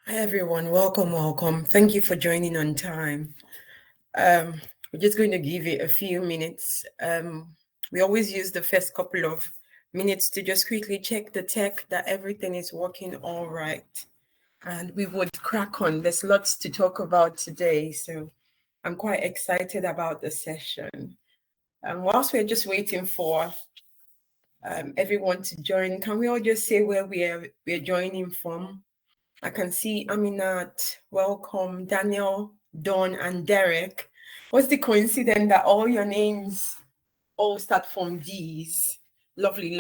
Hi everyone, welcome. Thank you for joining on time. We're just going to give it a few minutes. We always use the first couple of minutes to just quickly check the tech that everything is working all right. And we would crack on. There's lots to talk about today, so I'm quite excited about the session. Whilst we're just waiting for everyone to join, can we all just say where we're joining from? I can see Aminat, welcome, Daniel, Don, and Derek. What's the coincidence that all your names all start from D's? Lovely.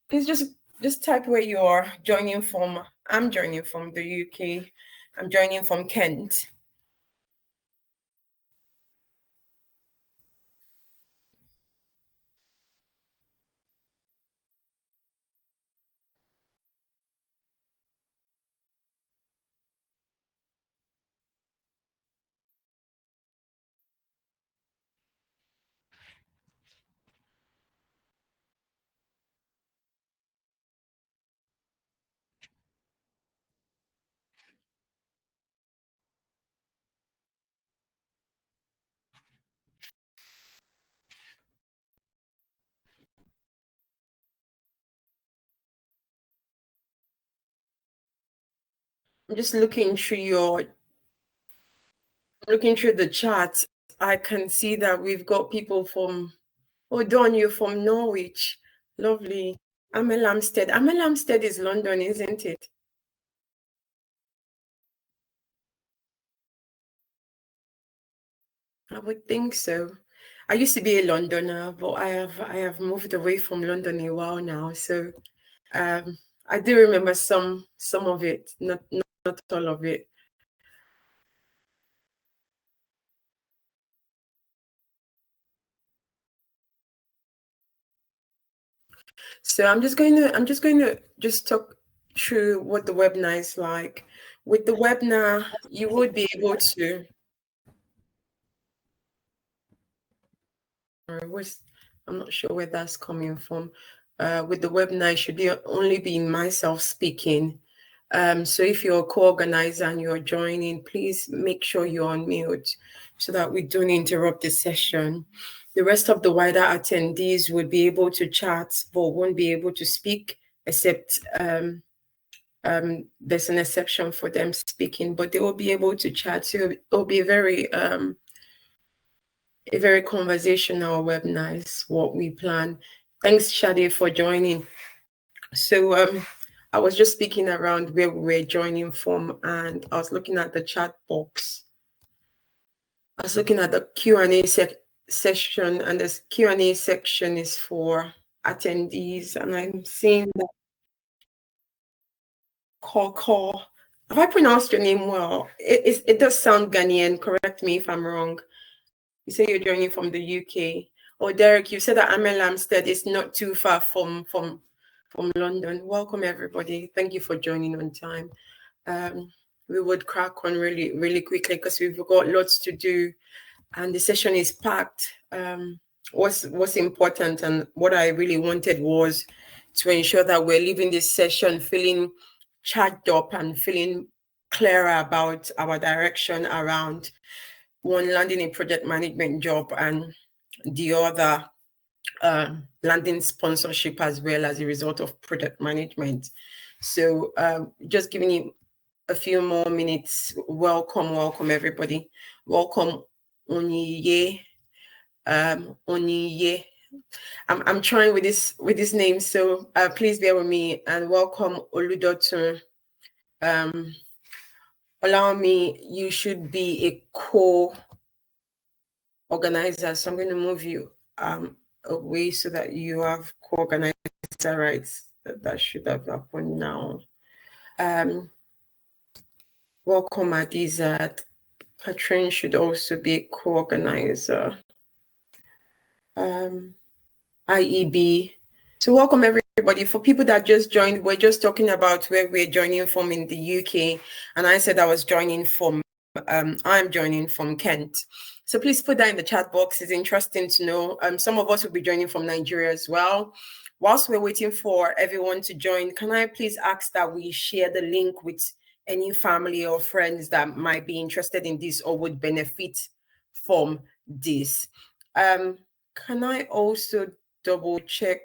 Please just type where you are joining from. I'm joining from the UK. I'm joining from Kent. I'm just looking through the chat. I can see that we've got people from Don, you're from Norwich. Lovely. Amel Amstead is London, isn't it? I would think so. I used to be a Londoner, but I have moved away from London a while now. So I do remember some of it, not all of it. So I'm just going to just talk through what the webinar is like. With the webinar, you would be able to. I'm not sure where that's coming from. With the webinar, it should be only be myself speaking. So if you're a co-organizer and you're joining, please make sure you're on mute so that we don't interrupt the session. The rest of the wider attendees would be able to chat, but won't be able to speak, except there's an exception for them speaking, but they will be able to chat. So it'll be a very conversational webinar is what we plan. Thanks, Shadi, for joining. So I was just speaking around where we were joining from, and I was looking at the chat box. I was looking at the Q&A section, and this Q&A section is for attendees, and I'm seeing that call. Have I pronounced your name well? It does sound Ghanaian. Correct me if I'm wrong. You say you're joining from the UK. Oh, Derek, you said that Amel Amstead is not too far from London. Welcome, everybody. Thank you for joining on time. We would crack on really quickly because we've got lots to do, and the session is packed. What's important and what I really wanted was to ensure that we're leaving this session feeling charged up and feeling clearer about our direction around one, landing a project management job, and the other, landing sponsorship as well as a result of project management. So just giving you a few more minutes. Welcome everybody. Welcome Oniye. Oniye. I'm trying with this name, so please bear with me, and welcome Oludotun. Allow me, you should be a co-organizer, so I'm going to move you away so that you have co-organizer rights. That should have happened now. Welcome Adizat. Catherine should also be a co-organizer. IEB. So welcome everybody. For people that just joined, we're just talking about where we're joining from in the UK, and I said I was joining from I'm joining from Kent. So please put that in the chat box. It's interesting to know. Some of us will be joining from Nigeria as well. Whilst we're waiting for everyone to join, can I please ask that we share the link with any family or friends that might be interested in this or would benefit from this. Can I also double check?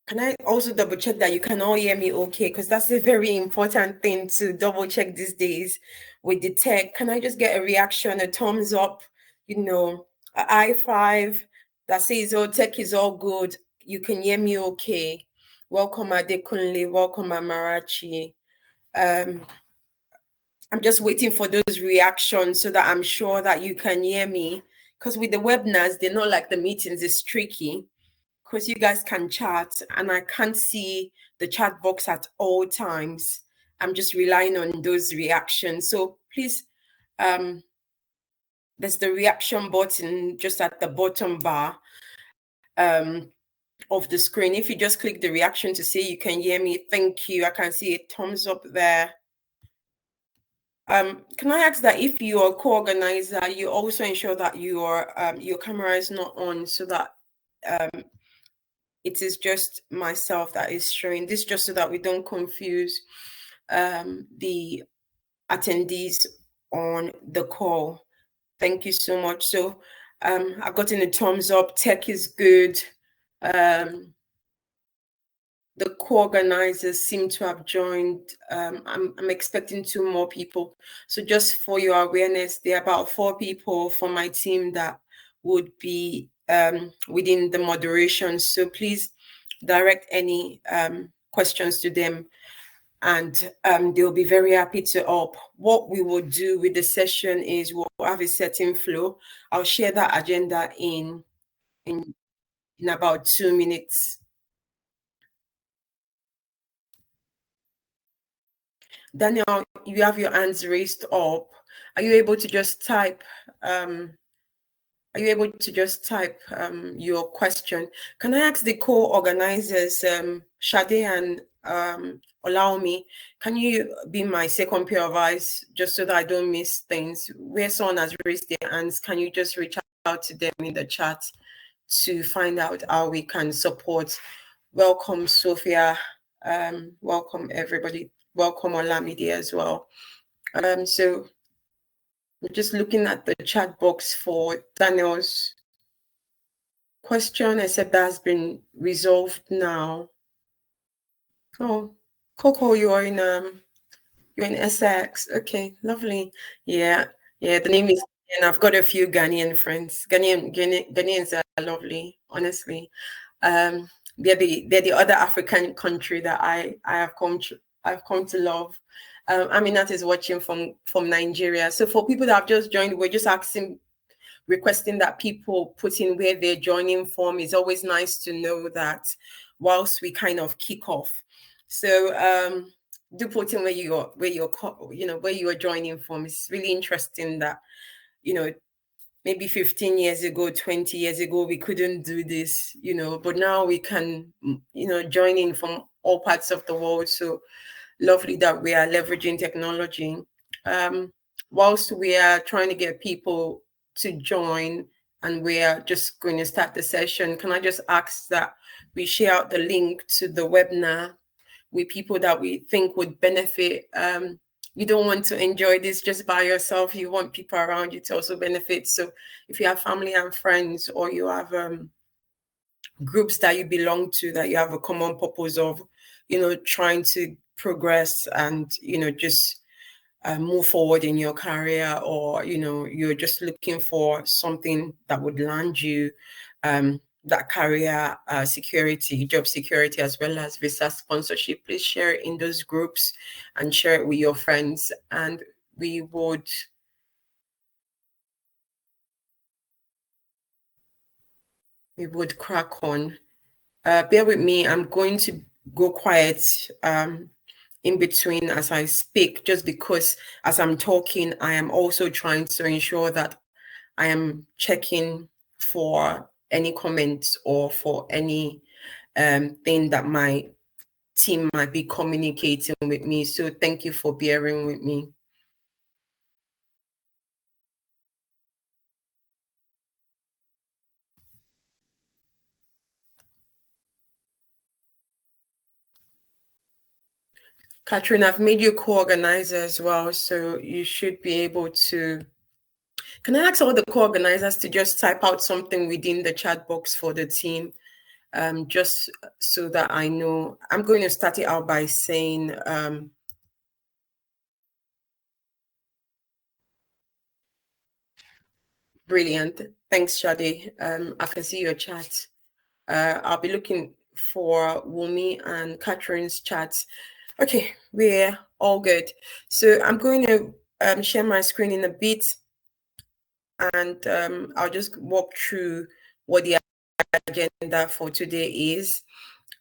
Can I also double check that you can all hear me okay? Because that's a very important thing to double check these days with the tech. Can I just get a reaction, a thumbs up, a high five that says, oh, tech is all good. You can hear me okay. Welcome, Adekunle. Welcome, Amarachi. Um, I'm just waiting for those reactions so that I'm sure that you can hear me. Because with the webinars, they're not like the meetings, it's tricky because you guys can chat and I can't see the chat box at all times. I'm just relying on those reactions. So please, there's the reaction button just at the bottom bar of the screen. If you just click the reaction to say you can hear me, thank you. I can see a thumbs up there. Can I ask that if you are a co-organizer, you also ensure that your camera is not on so that it is just myself that is showing this, just so that we don't confuse the attendees on the call. Thank you so much. So I've gotten a thumbs up. Tech is good. The co-organizers seem to have joined. I'm expecting 2 more people. So just for your awareness, there are about 4 people from my team that would be within the moderation. So please direct any questions to them and they'll be very happy to help. What we will do with the session is we'll have a certain flow. I'll share that agenda in about 2 minutes. Daniel, you have your hands raised up. Are you able to just type your question? Can I ask the co-organizers, Shade and Olaomi, can you be my second pair of eyes just so that I don't miss things? Where someone has raised their hands, can you just reach out to them in the chat to find out how we can support? Welcome, Sophia. Welcome, everybody. Welcome, Olamide as well. So we're just looking at the chat box for Daniel's question. I said that has been resolved now. Oh, Coco, you're in Essex. Okay, lovely. Yeah, the name is, and I've got a few Ghanaian friends. Ghanaians are lovely, honestly. They're the other African country that I've come to love. Aminat is watching from Nigeria. So for people that have just joined, we're just requesting that people put in where they're joining from. It's always nice to know that whilst we kind of kick off. So do put in where you're joining from. It's really interesting that, maybe 15 years ago, 20 years ago, we couldn't do this, but now we can, join in from all parts of the world. So lovely that we are leveraging technology. Whilst we are trying to get people to join and we are just going to start the session, can I just ask that we share out the link to the webinar with people that we think would benefit? You don't want to enjoy this just by yourself. You want people around you to also benefit. So if you have family and friends, or you have groups that you belong to, that you have a common purpose of, trying to progress and, just move forward in your career, or, you're just looking for something that would land you that career security, job security, as well as visa sponsorship, please share it in those groups and share it with your friends. And we would crack on. Bear with me. I'm going to go quiet in between as I speak, just because as I'm talking, I am also trying to ensure that I am checking for any comments or for any thing that my team might be communicating with me. So thank you for bearing with me. Catherine, I've made you co-organizer as well, so you should be able to. Can I ask all the co-organizers to just type out something within the chat box for the team, just so that I know? I'm going to start it out by saying, brilliant. Thanks, Shadi. I can see your chat. I'll be looking for Wumi and Catherine's chats. Okay, we're all good. So I'm going to share my screen in a bit, and I'll just walk through what the agenda for today is.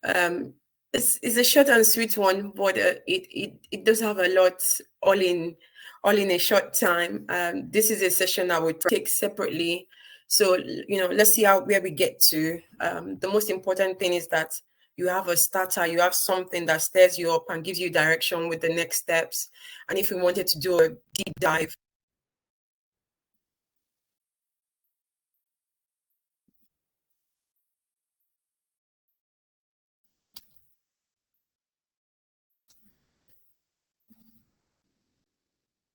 It's a short and sweet one, but it does have a lot all in a short time. This is a session I would take separately. So let's see where we get to. The most important thing is that you have a starter, you have something that stirs you up and gives you direction with the next steps. And if we wanted to do a deep dive,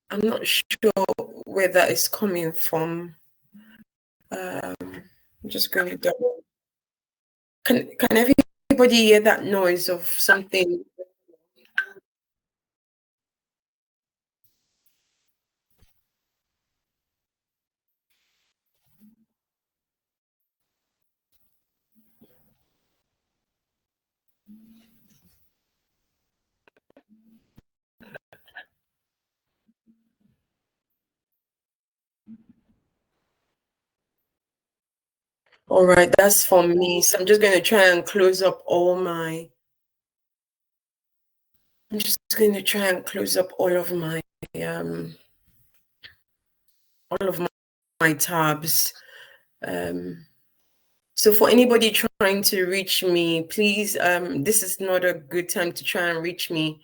I'm not sure where that is coming from. I'm just going to double. Can everybody hear that noise of something? All right, that's for me. So I'm just going to try and close up all my. I'm just going to try and close up all of my tabs. So for anybody trying to reach me, please, this is not a good time to try and reach me.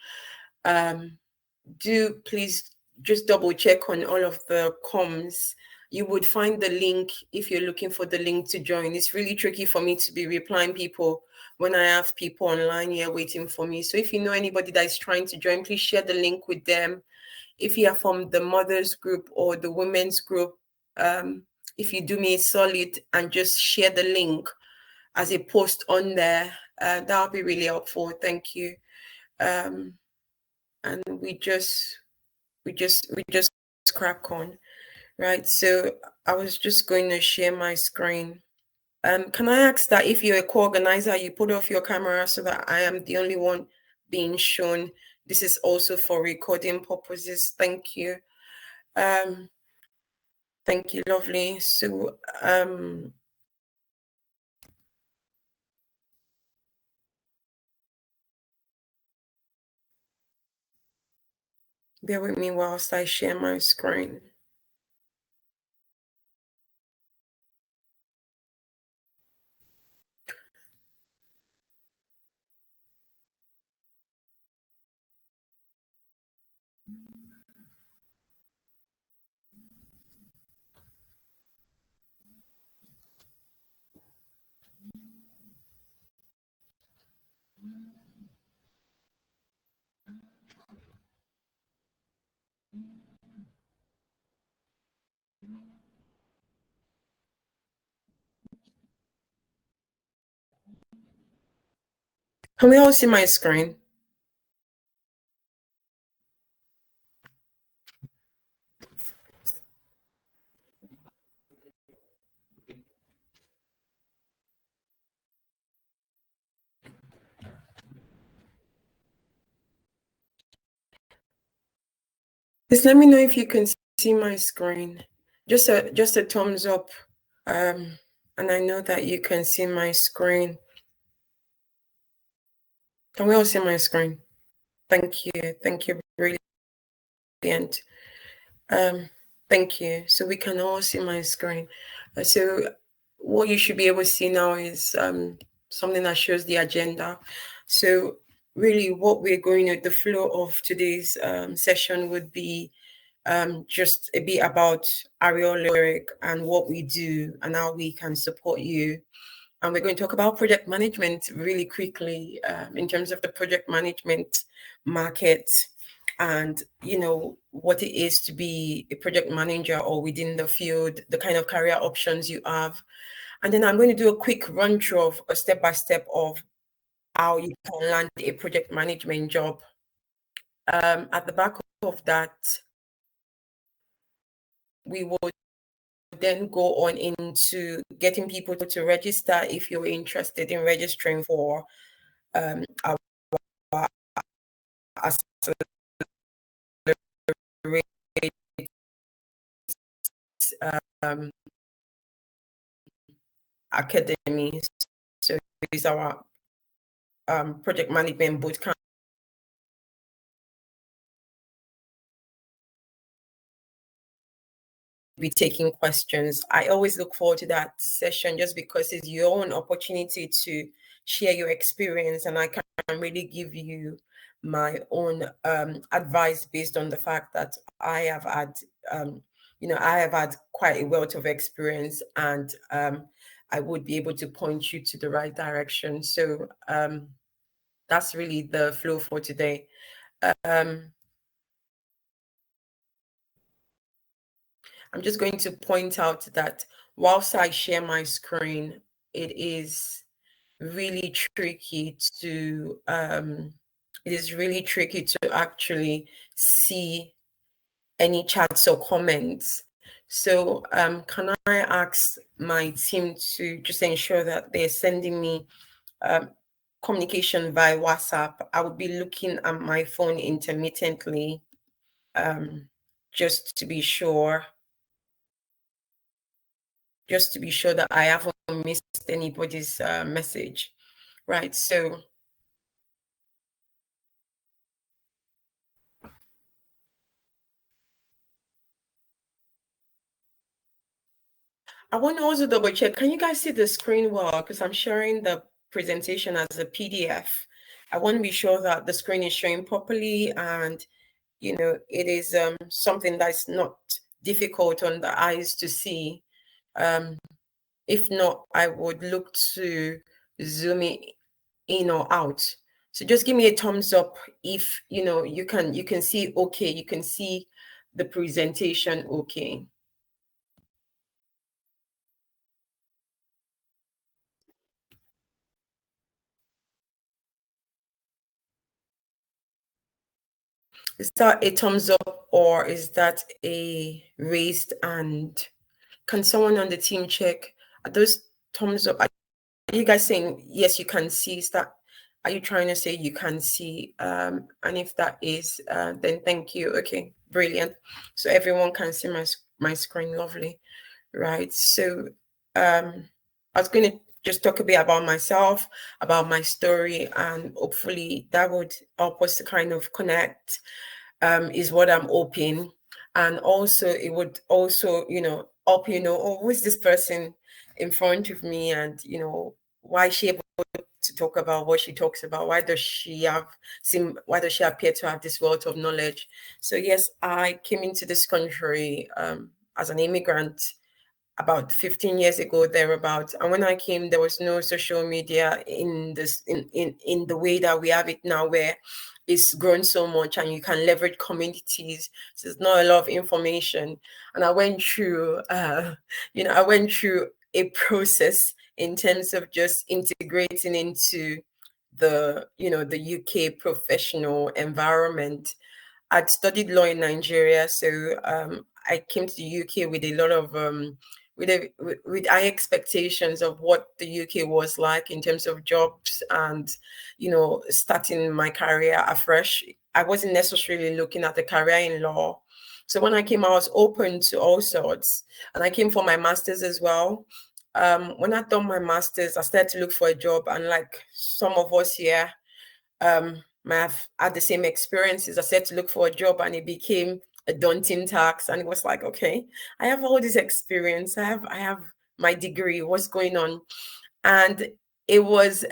Do please just double check on all of the comms. You would find the link if you're looking for the link to join. It's really tricky for me to be replying people when I have people online here waiting for me. So if you know anybody that is trying to join, please share the link with them. If you are from the mothers group or the women's group, if you do me a solid and just share the link as a post on there, that would be really helpful. Thank you. And we just crack on, right? So I was just going to share my screen. Can I ask that if you're a co-organizer, you put off your camera so that I am the only one being shown? This is also for recording purposes. Thank you. Thank you, lovely. So bear with me whilst I share my screen. Can we all see my screen? Just let me know if you can see my screen. Just a thumbs up. And I know that you can see my screen. Can we all see my screen? Thank you. Thank you. Brilliant. Thank you. So we can all see my screen. So what you should be able to see now is something that shows the agenda. So really what we're going to, the flow of today's session would be just a bit about Ariel Lyric and what we do and how we can support you. and we're going to talk about project management really quickly, in terms of the project management market, and what it is to be a project manager or within the field, the kind of career options you have. And then I'm going to do a quick run through of a step by step of how you can land a project management job. At the back of that, we will then go on into getting people to register if you're interested in registering for our um, academy. So it's our project management bootcamp. Be taking questions. I always look forward to that session just because it's your own opportunity to share your experience, and I can really give you my own advice based on the fact that I have had I have had quite a wealth of experience, and I would be able to point you to the right direction. So that's really the flow for today. I'm just going to point out that whilst I share my screen, it is really tricky to actually see any chats or comments. So can I ask my team to just ensure that they're sending me communication via WhatsApp? I will be looking at my phone intermittently, just to be sure that I haven't missed anybody's message. Right, so I want to also double check. Can you guys see the screen well? Because I'm sharing the presentation as a PDF. I want to be sure that the screen is showing properly, and it is something that's not difficult on the eyes to see. If not, I would look to zoom it in or out. So just give me a thumbs up if you can see okay, you can see the presentation okay. Is that a thumbs up or is that a raised hand? Can someone on the team check? Are those thumbs up? Are you guys saying yes, you can see? Are you trying to say you can see? And if that is, then thank you. Okay, brilliant. So everyone can see my screen. Lovely. Right. So I was going to just talk a bit about myself, about my story, and hopefully that would help us to kind of connect, is what I'm hoping. And also it would also, help, oh, who is this person in front of me, and why is she able to talk about what she talks about? Why does she appear to have this wealth of knowledge? So yes, I came into this country as an immigrant about 15 years ago, thereabouts. And when I came, there was no social media in the way that we have it now, where it's grown so much and you can leverage communities. So there's not a lot of information. And I went through, a process in terms of just integrating into the UK professional environment. I'd studied law in Nigeria, so I came to the UK with a lot of with high expectations of what the UK was like in terms of jobs and starting my career afresh. I wasn't necessarily looking at a career in law. So when I came, I was open to all sorts, and I came for my master's as well. When I'd done my master's, I started to look for a job, and like some of us here, may have had the same experiences. I said to look for a job, and it became a daunting task. And it was like, okay, I have all this experience. I have my degree. What's going on? And it was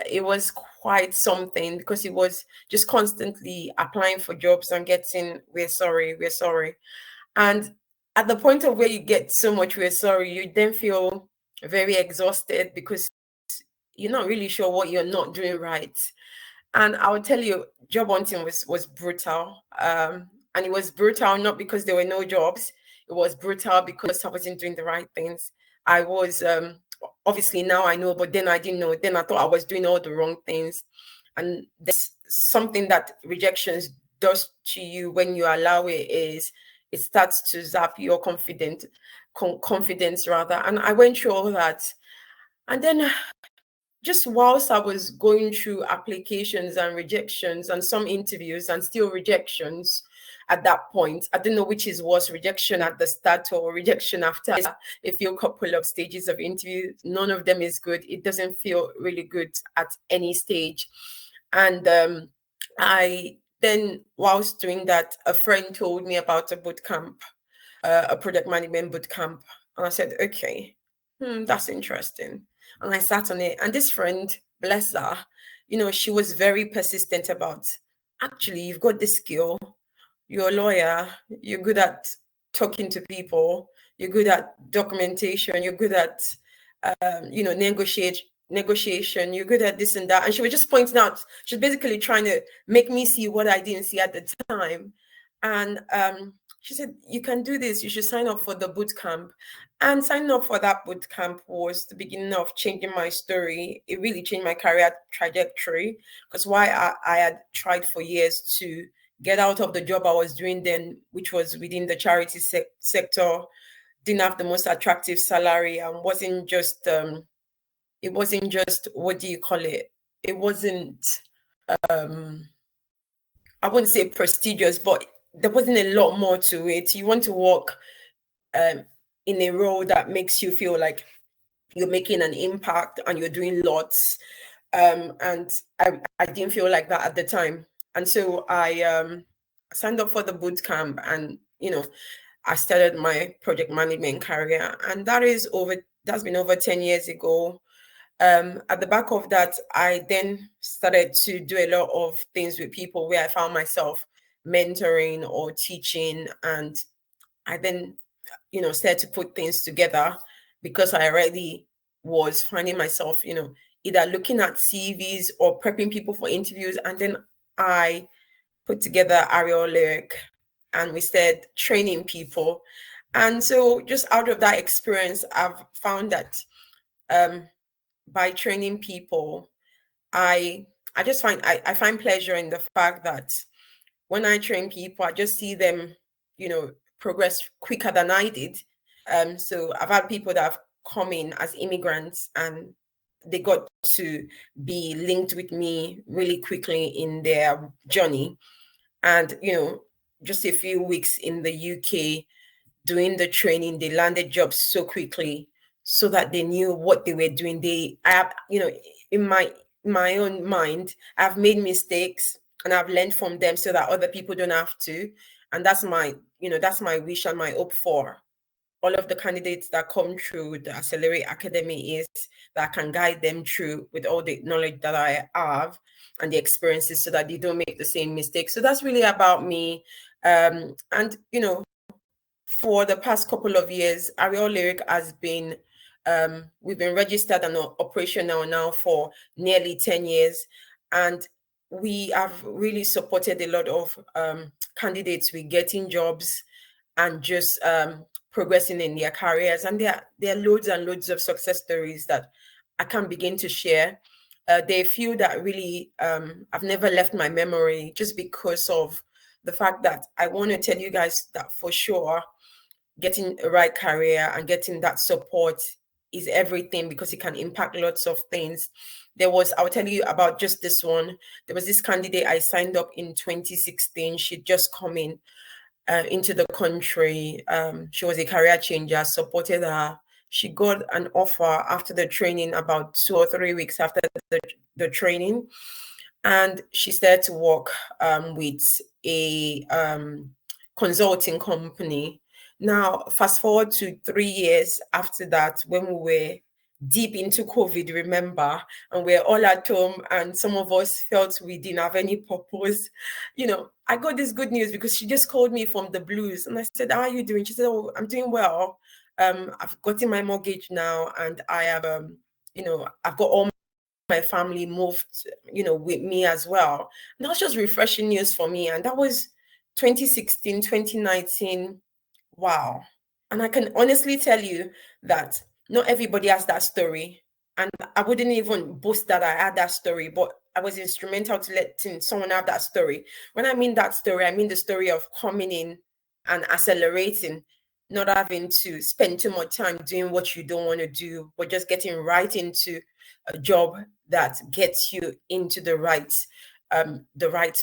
quite something, because it was just constantly applying for jobs and getting, we're sorry. And at the point of where you get so much we're sorry, you then feel very exhausted, because you're not really sure what you're not doing right. And I will tell you, job hunting was brutal. And it was brutal not because there were no jobs. It was brutal because I wasn't doing the right things. I was obviously now I know, but then I didn't know. Then I thought I was doing all the wrong things. And there's something that rejections does to you when you allow it is it starts to zap your confidence rather. And I went through all that. And then just whilst I was going through applications and rejections and some interviews and still rejections at that point, I don't know which is worse, rejection at the start or rejection after a few couple of stages of interview. None of them is good. It doesn't feel really good at any stage. And I then, whilst doing that, a friend told me about a boot camp, a project management boot camp. And I said, okay, that's interesting. And I sat on it. And this friend, bless her, she was very persistent about, actually, you've got this skill. You're a lawyer. You're good at talking to people. You're good at documentation. You're good at, negotiation. You're good at this and that. And she was just pointing out, she was basically trying to make me see what I didn't see at the time. And she said, you can do this. You should sign up for the boot camp. And signing up for that boot camp was the beginning of changing my story. It really changed my career trajectory, because why I had tried for years to get out of the job I was doing then, which was within the charity sector, didn't have the most attractive salary, and wasn't just, what do you call it? It wasn't, I wouldn't say prestigious, but there wasn't a lot more to it. You want to work in a role that makes you feel like you're making an impact and you're doing lots. And I didn't feel like that at the time. And so I signed up for the boot camp, and I started my project management career. And that's been over 10 years ago. At the back of that, I then started to do a lot of things with people where I found myself mentoring or teaching. And I then, started to put things together, because I already was finding myself, either looking at CVs or prepping people for interviews. And then I put together Ariel Lyric, and we started training people. And so just out of that experience, I've found that by training people, I find pleasure in the fact that when I train people, I just see them, progress quicker than I did. So I've had people that have come in as immigrants, and they got to be linked with me really quickly in their journey. And, just a few weeks in the UK doing the training, they landed jobs so quickly, so that they knew what they were doing. In my own mind, I've made mistakes and I've learned from them so that other people don't have to. And that's my wish and my hope for all of the candidates that come through the Accelerate Academy, is that I can guide them through with all the knowledge that I have and the experiences, so that they don't make the same mistakes. So that's really about me. And, for the past couple of years, Ariel Lyric has been, we've been registered and operational now for nearly 10 years. And we have really supported a lot of candidates with getting jobs and just progressing in their careers. And there are loads and loads of success stories that I can begin to share. There are a few that really have never left my memory, just because of the fact that I want to tell you guys that for sure, getting a right career and getting that support is everything, because it can impact lots of things. I'll tell you about just this one. There was this candidate I signed up in 2016. She'd just come in into the country. She was a career changer, supported her. She got an offer after the training, about 2 or 3 weeks after the training. And she started to work with a consulting company. Now, fast forward to 3 years after that, when we were deep into COVID, remember, and we're all at home, and some of us felt we didn't have any purpose. I got this good news, because she just called me from the blues, and I said, how are you doing? She said, oh, I'm doing well. I've gotten my mortgage now, and I have, I've got all my family moved, with me as well. And that was just refreshing news for me. And that was 2016, 2019. Wow. And I can honestly tell you that not everybody has that story. And I wouldn't even boast that I had that story, but I was instrumental to letting someone have that story. When I mean that story, I mean the story of coming in and accelerating, not having to spend too much time doing what you don't want to do, but just getting right into a job that gets you into the right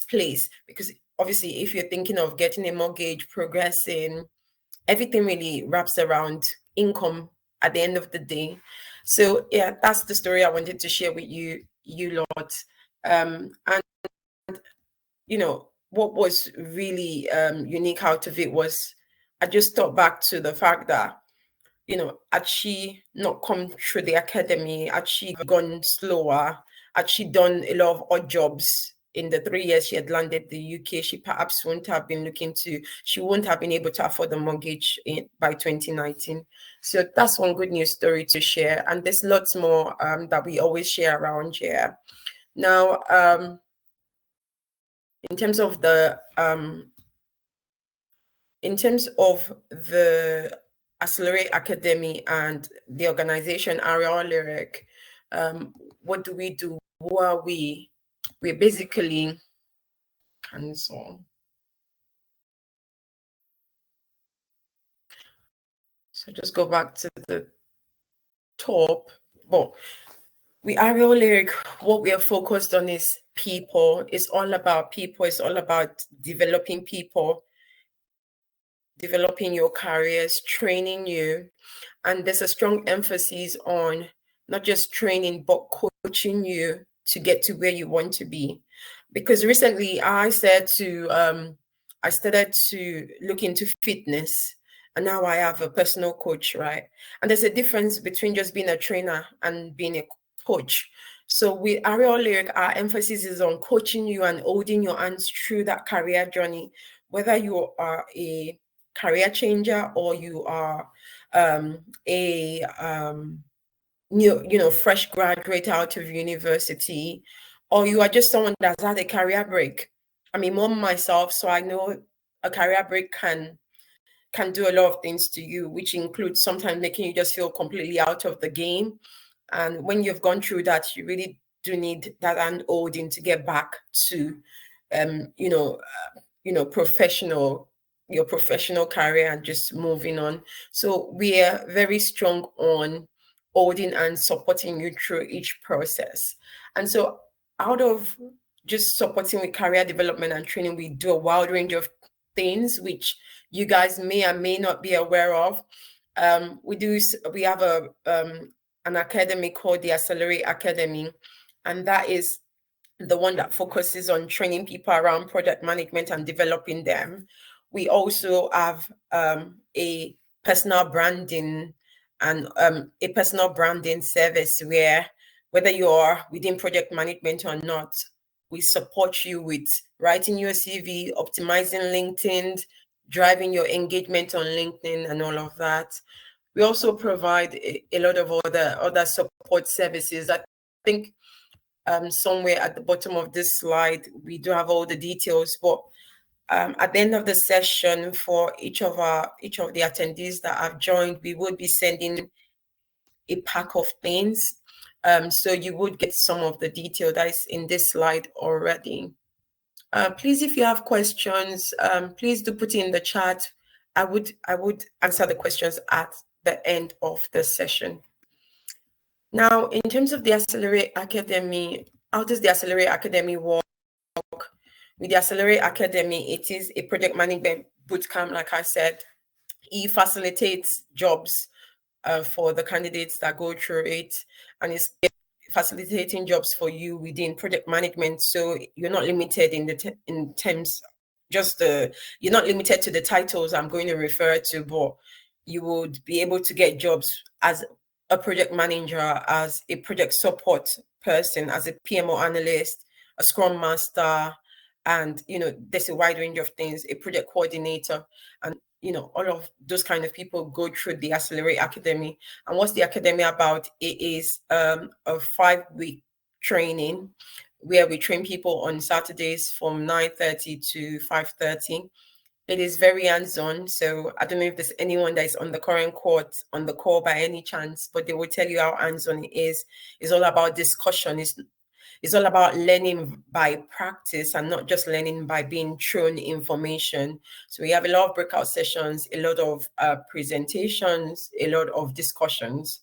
place. Because obviously, if you're thinking of getting a mortgage, progressing, everything really wraps around income at the end of the day. So yeah, that's the story I wanted to share with you lot. And what was really unique out of it was I just thought back to the fact that, had she not come through the academy, had she gone slower, had she done a lot of odd jobs in the 3 years she had landed the UK, she perhaps wouldn't have been she wouldn't have been able to afford the mortgage by 2019. So that's one good news story to share. And there's lots more that we always share around here. Now, in terms of the Accelerate Academy and the organization Ariel Lyric, what do we do? Who are we? We're basically cancel. So just go back to the top. Well, we Ariel Lyric, what we are focused on is people. It's all about people. It's all about developing people, developing your careers, training you. And there's a strong emphasis on not just training, but coaching you to get to where you want to be. Because recently I started to look into fitness, and now I have a personal coach, right? And there's a difference between just being a trainer and being a coach. So with Ariel Lyric, our emphasis is on coaching you and holding your hands through that career journey, whether you are a career changer or you are a fresh graduate out of university, or you are just someone that's had a career break. I mean, mom myself, so I know a career break can do a lot of things to you, which includes sometimes making you just feel completely out of the game. And when you've gone through that, you really do need that hand holding to get back to your professional career and just moving on. So we are very strong on holding and supporting you through each process. And so out of just supporting with career development and training, we do a wide range of things which you guys may or may not be aware of. We have an academy called the Accelerate Academy, and that is the one that focuses on training people around project management and developing them. We also have a personal branding service where, whether you are within project management or not, we support you with writing your CV, optimizing LinkedIn, driving your engagement on LinkedIn, and all of that. We also provide a lot of other support services. I think somewhere at the bottom of this slide, we do have all the details, but at the end of the session, for each of the attendees that have joined, we would be sending a pack of things. So you would get some of the detail that is in this slide already. Please, if you have questions, please do put it in the chat. I would answer the questions at the end of the session. Now, in terms of the Accelerate Academy, how does the Accelerate Academy work? With the Accelerate Academy, it is a project management bootcamp, like I said. It facilitates jobs for the candidates that go through it, and it's facilitating jobs for you within project management. So you're not limited in terms, you're not limited to the titles I'm going to refer to, but you would be able to get jobs as a project manager, as a project support person, as a PMO analyst, a scrum master, and there's a wide range of things, a project coordinator, and all of those kind of people go through the Accelerate Academy. And what's the academy about? It is a 5-week training where we train people on Saturdays from 9:30 to 5:30. It is very hands-on. So I don't know if there's anyone that is on the current court on the call by any chance, but they will tell you how hands-on it is. It's all about discussion. It's all about learning by practice and not just learning by being thrown information. So we have a lot of breakout sessions, a lot of presentations, a lot of discussions.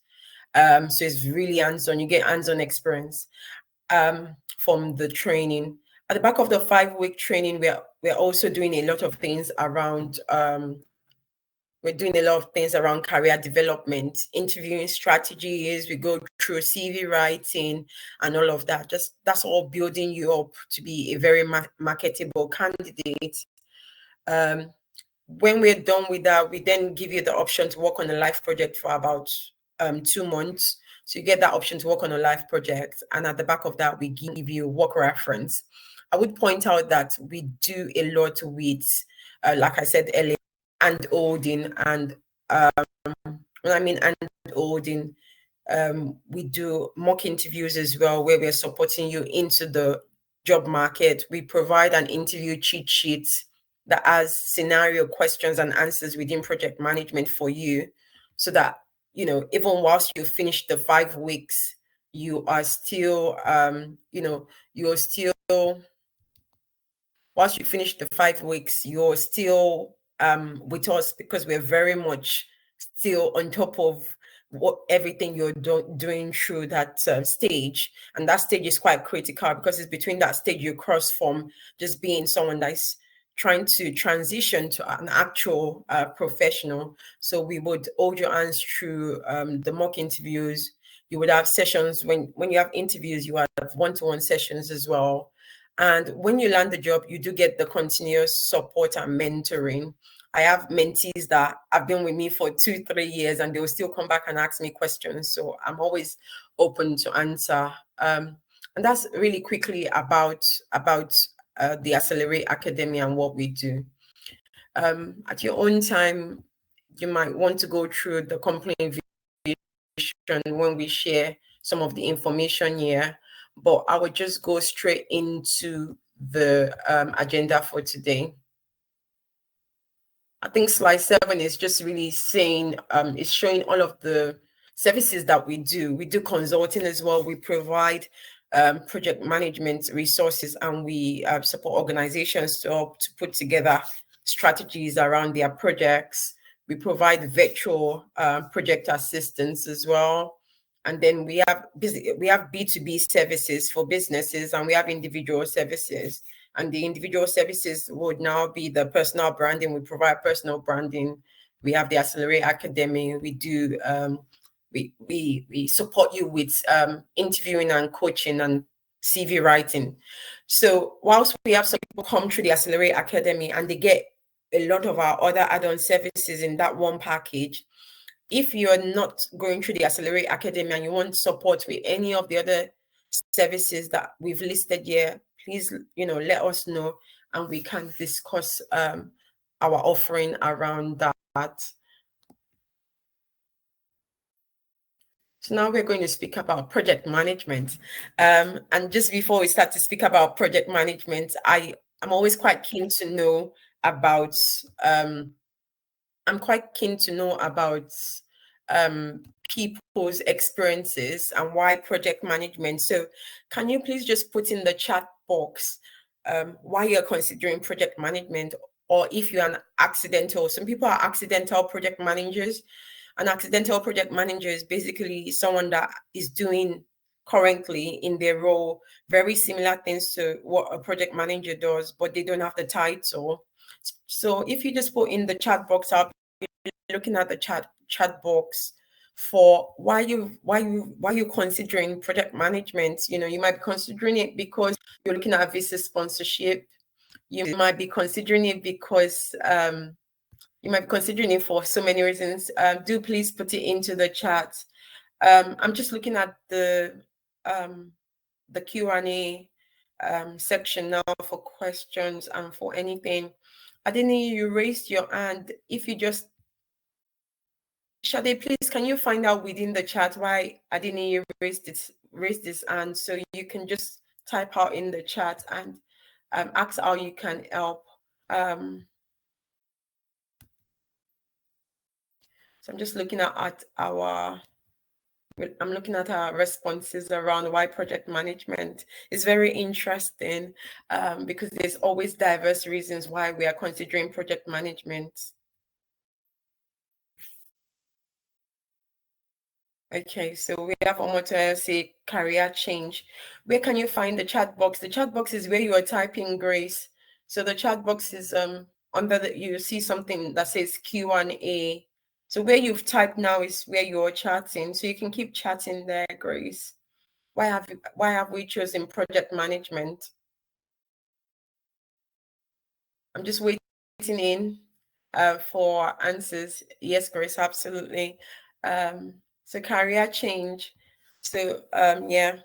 So it's really hands-on. You get hands-on experience from the training. At the back of the 5-week training, we're also doing a lot of things around career development, interviewing strategies. We go through CV writing and all of that. Just that's all building you up to be a very marketable candidate. When we're done with that, we then give you the option to work on a life project for about 2 months. So you get that option to work on a life project. And at the back of that, we give you work reference. I would point out that we do a lot with, like I said earlier, and holding. And when I mean and holding, we do mock interviews as well, where we're supporting you into the job market. We provide an interview cheat sheet that has scenario questions and answers within project management for you, so that, you know, even whilst you finish the 5 weeks, you are still, whilst you finish the 5 weeks, you're still with us, because we're very much still on top of everything you're doing through that stage. And that stage is quite critical, because it's between that stage you cross from just being someone that's trying to transition to an actual professional. So we would hold your hands through the mock interviews. You would have sessions when you have interviews, you have one-to-one sessions as well. And when you land the job, you do get the continuous support and mentoring. I have mentees that have been with me for 2-3 years, and they will still come back and ask me questions. So I'm always open to answer. And that's really quickly about the Accelerate Academy and what we do. At your own time, you might want to go through the company vision when we share some of the information here, but I would just go straight into the agenda for today. I think slide 7 is just really saying, it's showing all of the services that we do. We do consulting as well. We provide project management resources, and we support organizations to put together strategies around their projects. We provide virtual project assistance as well. And then we have B2B services for businesses, and we have individual services. And the individual services would now be the personal branding. We provide personal branding. We have the Accelerate Academy. We do we support you with interviewing and coaching and CV writing. So whilst we have some people come through the Accelerate Academy and they get a lot of our other add-on services in that one package, if you're not going through the Accelerate Academy and you want support with any of the other services that we've listed here, please, let us know, and we can discuss our offering around that. So now we're going to speak about project management. And just before we start to speak about project management, I'm always quite keen to know about people's experiences and why project management. So can you please just put in the chat box why you're considering project management, or if you're some people are accidental project managers. An accidental project manager is basically someone that is doing currently in their role very similar things to what a project manager does, but they don't have the title. So if you just put in the chat box, I'll be looking at the chat box for why you considering project management. You might be considering it because you're looking at visa sponsorship. You might be considering it because you might be considering it for so many reasons. Do please put it into the chat. I'm just looking at the Q&A section now for questions and for anything. Adini, you raised your hand. If you just, Shade, please, can you find out within the chat why Adini you raised raised his hand, so you can just type out in the chat and ask how you can help. So I'm just looking at our responses around why project management is very interesting, because there's always diverse reasons why we are considering project management. Okay, so we have Omoto say career change. Where can you find the chat box? The chat box is where you are typing, Grace. So the chat box is under you see something that says Q&A. So where you've typed now is where you're chatting. So you can keep chatting there, Grace. Why have we chosen project management? I'm just waiting in for answers. Yes, Grace, absolutely. So career change. So yeah,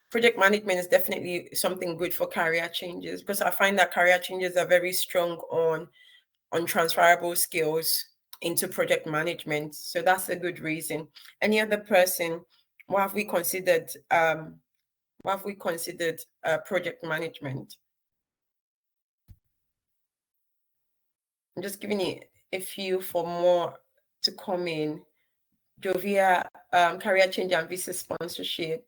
project management is definitely something good for career changes, because I find that career changes are very strong on transferable skills into project management. So that's a good reason. Any other person? What have we considered? What have we considered project management? I'm just giving it a few for more to come in. Jovia, career change and visa sponsorship.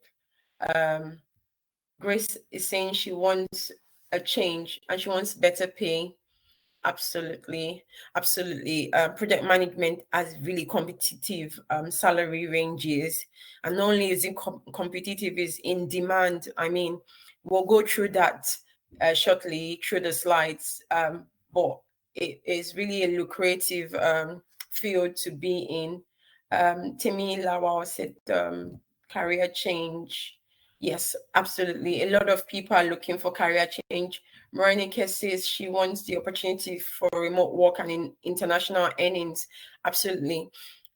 Grace is saying she wants a change and she wants better pay. Absolutely, absolutely. Project management has really competitive salary ranges, and not only is it competitive, is in demand. I mean, we'll go through that shortly through the slides, but it is really a lucrative field to be in. Timmy Lawal said career change. Yes, absolutely. A lot of people are looking for career change. Morenike says she wants the opportunity for remote work and in international earnings. Absolutely.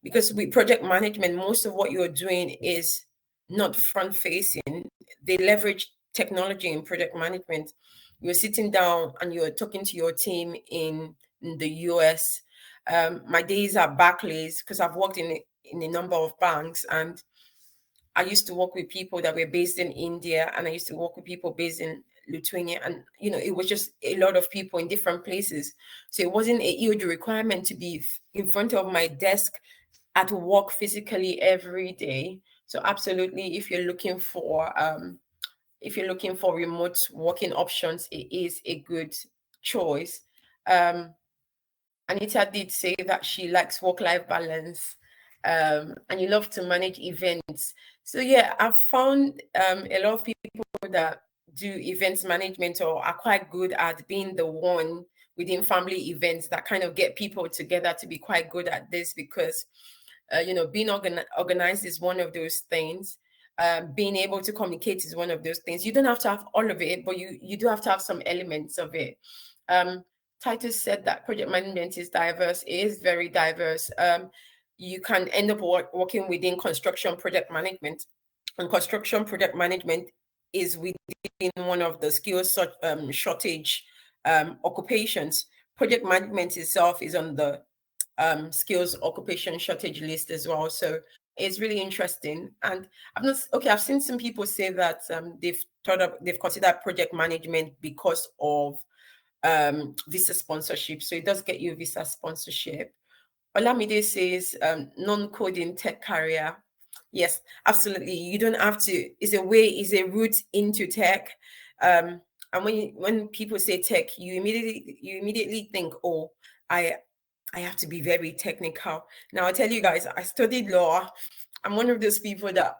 Because with project management, most of what you're doing is not front facing. They leverage technology in project management. You're sitting down and you're talking to your team in the US. My days are Barclays because I've worked in a number of banks, and I used to work with people that were based in India, and I used to work with people based in Lithuania, and it was just a lot of people in different places. So it wasn't a huge requirement to be in front of my desk at work physically every day. So absolutely, if you're looking for remote working options, it is a good choice. Anita did say that she likes work-life balance, and you love to manage events. So yeah, I've found a lot of people that do events management or are quite good at being the one within family events that kind of get people together to be quite good at this, because being organized is one of those things. Being able to communicate is one of those things. You don't have to have all of it, but you do have to have some elements of it. Titus said that project management is diverse. It is very diverse. You can end up working within construction project management, and construction project management is within one of the skills shortage occupations. Project management itself is on the skills occupation shortage list as well. So it's really interesting. And I've seen some people say that they've considered project management because of visa sponsorship. So it does get you visa sponsorship. Olamide says non-coding tech career. Yes, absolutely. You don't have to. Is a route into tech. And when people say tech, you immediately think, oh, I have to be very technical. Now I'll tell you guys, I studied law. I'm one of those people that,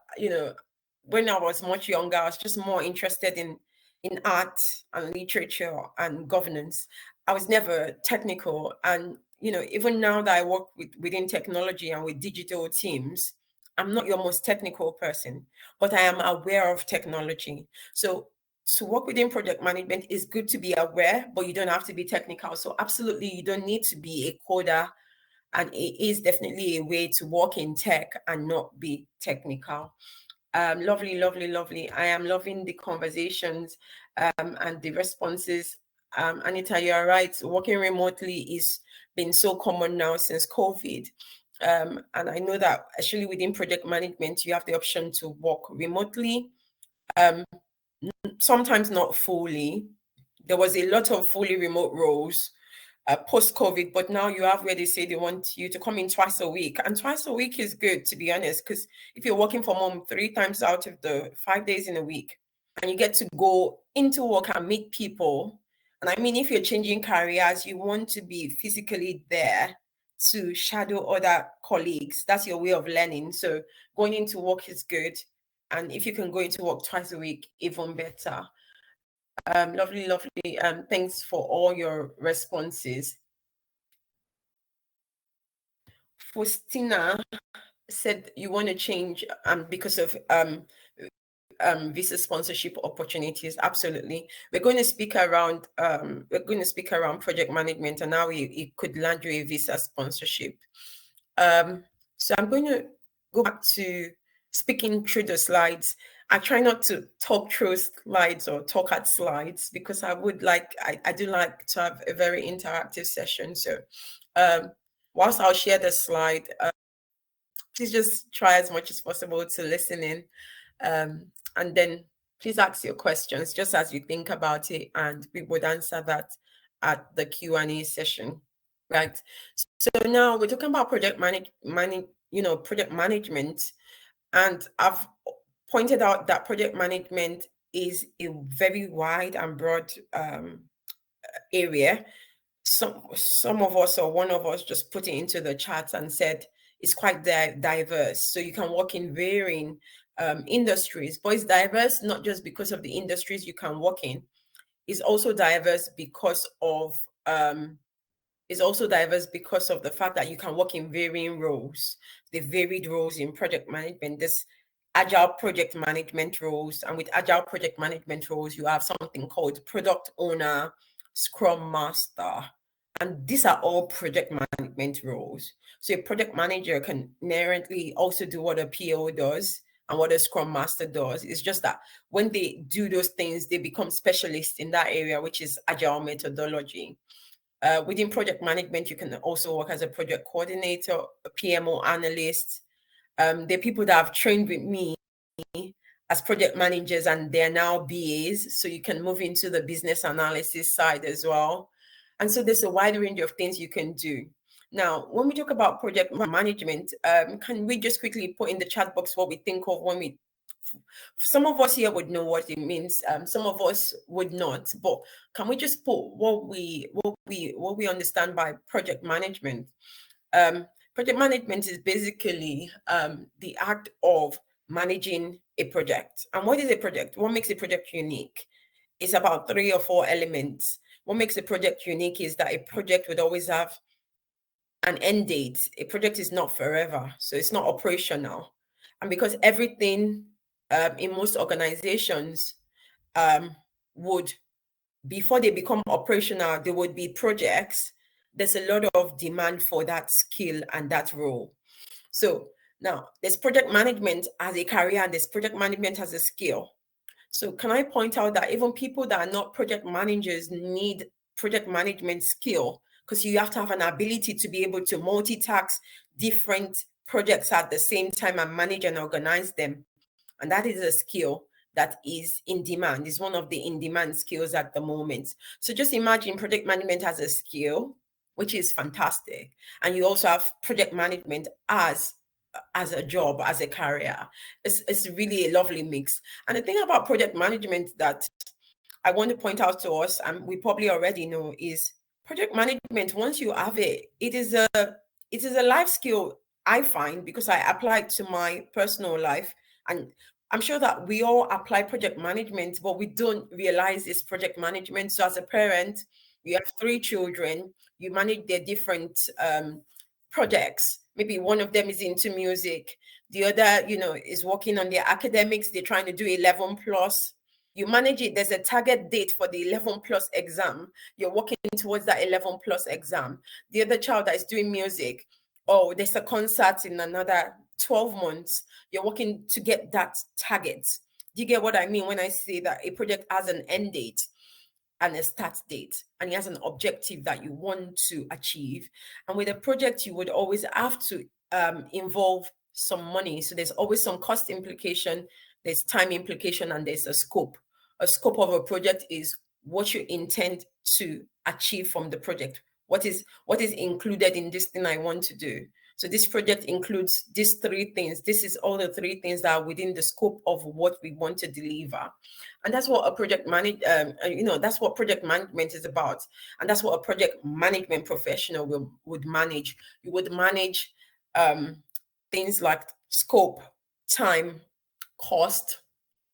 when I was much younger, I was just more interested in art and literature and governance. I was never technical. And, even now that I work within technology and with digital teams, I'm not your most technical person, but I am aware of technology. So to work within project management is good to be aware, but you don't have to be technical. So absolutely, you don't need to be a coder. And it is definitely a way to work in tech and not be technical. Lovely, lovely, lovely. I am loving the conversations and the responses. Anita, you're right. Working remotely is been so common now since COVID. And I know that actually within project management, you have the option to work remotely, sometimes not fully. There was a lot of fully remote roles post-COVID, but now you have where they say they want you to come in twice a week. And twice a week is good, to be honest, because if you're working from home 3 times out of the 5 days in a week, and you get to go into work and meet people, and I mean, if you're changing careers, you want to be physically there to shadow other colleagues. That's your way of learning. So going into work is good. And if you can go into work twice a week, even better. Lovely, lovely. Thanks for all your responses. Faustina said you want to change because of visa sponsorship opportunities. Absolutely. We're going to speak around project management and how it could land you a visa sponsorship. So I'm going to go back to speaking through the slides. I try not to talk through slides or talk at slides because I do like to have a very interactive session. So whilst I'll share the slide, please just try as much as possible to listen in. And then please ask your questions just as you think about it, and we would answer that at the Q&A session. Right. So now we're talking about project management, and I've pointed out that project management is a very wide and broad area. Some of us, or one of us, just put it into the chat and said it's quite diverse. So you can work in varying industries, but it's diverse not just because of the industries you can work in. It's also diverse because of the fact that you can work in varying roles. The varied roles in project management. There's agile project management roles, and with agile project management roles, you have something called product owner, scrum master, and these are all project management roles. So a project manager can inherently also do what a PO does and what a scrum master does. It's just that when they do those things, they become specialists in that area, which is agile methodology. Within project management, you can also work as a project coordinator, a PMO analyst. There are people that have trained with me as project managers, and they're now BAs. So you can move into the business analysis side as well. And so there's a wide range of things you can do. Now, when we talk about project management, can we just quickly put in the chat box what we think of when we... Some of us here would know what it means. Some of us would not. But can we just put what we understand by project management? Project management is basically the act of managing a project. And what is a project? What makes a project unique? It's about 3 or 4 elements. What makes a project unique is that a project would always have an end date. A project is not forever, so it's not operational. And because everything in most organizations would, before they become operational, there would be projects. There's a lot of demand for that skill and that role. So now there's project management as a career and there's project management as a skill. So can I point out that even people that are not project managers need project management skill, because you have to have an ability to be able to multitask different projects at the same time and manage and organize them. And that is a skill that is in demand. It's one of the in-demand skills at the moment. So just imagine project management as a skill, which is fantastic. And you also have project management as a job, as a career. It's really a lovely mix. And the thing about project management that I want to point out to us, and we probably already know, is project management, once you have it, it is a life skill, I find, because I apply it to my personal life. And I'm sure that we all apply project management, but we don't realize it's project management. So as a parent, you have 3 children, you manage their different projects. Maybe one of them is into music, the other, is working on their academics. They're trying to do 11 plus. You manage it. There's a target date for the 11 plus exam. You're working towards that 11 plus exam. The other child that is doing music, oh, there's a concert in another 12 months. You're working to get that target. Do you get what I mean when I say that a project has an end date? and a start date, and it has an objective that you want to achieve. And with a project, you would always have to involve some money. So there's always some cost implication, there's time implication, and there's a scope. A scope of a project is what you intend to achieve from the project. What is included in this thing I want to do? So this project includes these three things. This is all the three things that are within the scope of what we want to deliver. And that's what a project that's what project management is about. And that's what a project management professional would manage. You would manage things like scope, time, cost.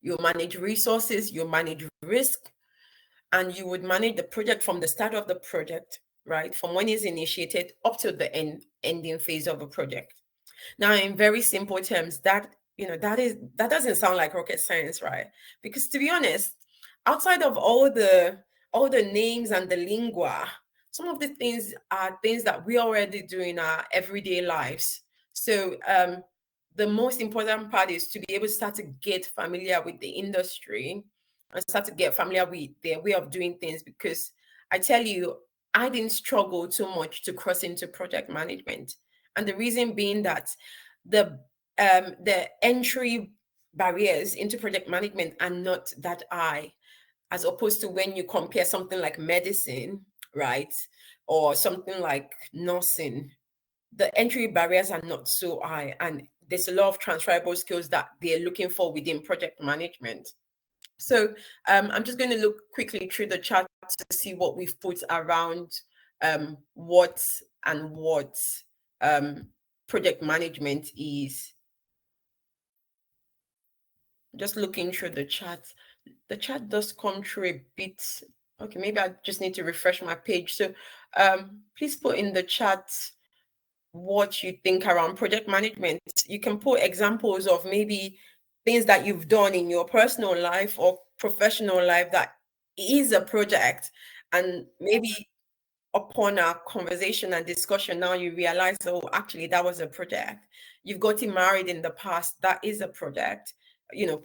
You manage resources, you manage risk, and you would manage the project from the start of the project, right? From when it's initiated up to the ending phase of a project. Now, in very simple terms, that doesn't sound like rocket science, right? Because to be honest, outside of all the names and the lingua, some of the things are things that we already do in our everyday lives. So the most important part is to be able to start to get familiar with the industry and start to get familiar with their way of doing things. Because I tell you, I didn't struggle too much to cross into project management. And the reason being that the entry barriers into project management are not that high, as opposed to when you compare something like medicine, right? Or something like nursing. The entry barriers are not so high, and there's a lot of transferable skills that they're looking for within project management. So I'm just going to look quickly through the chat to see what we've put around what project management is. Just looking through the chat. The chat does come through a bit. Okay, maybe I just need to refresh my page. So please put in the chat what you think around project management. You can put examples of maybe things that you've done in your personal life or professional life that is a project, and maybe upon our conversation and discussion now you realize, oh, actually that was a project. You've gotten married in the past, that is a project.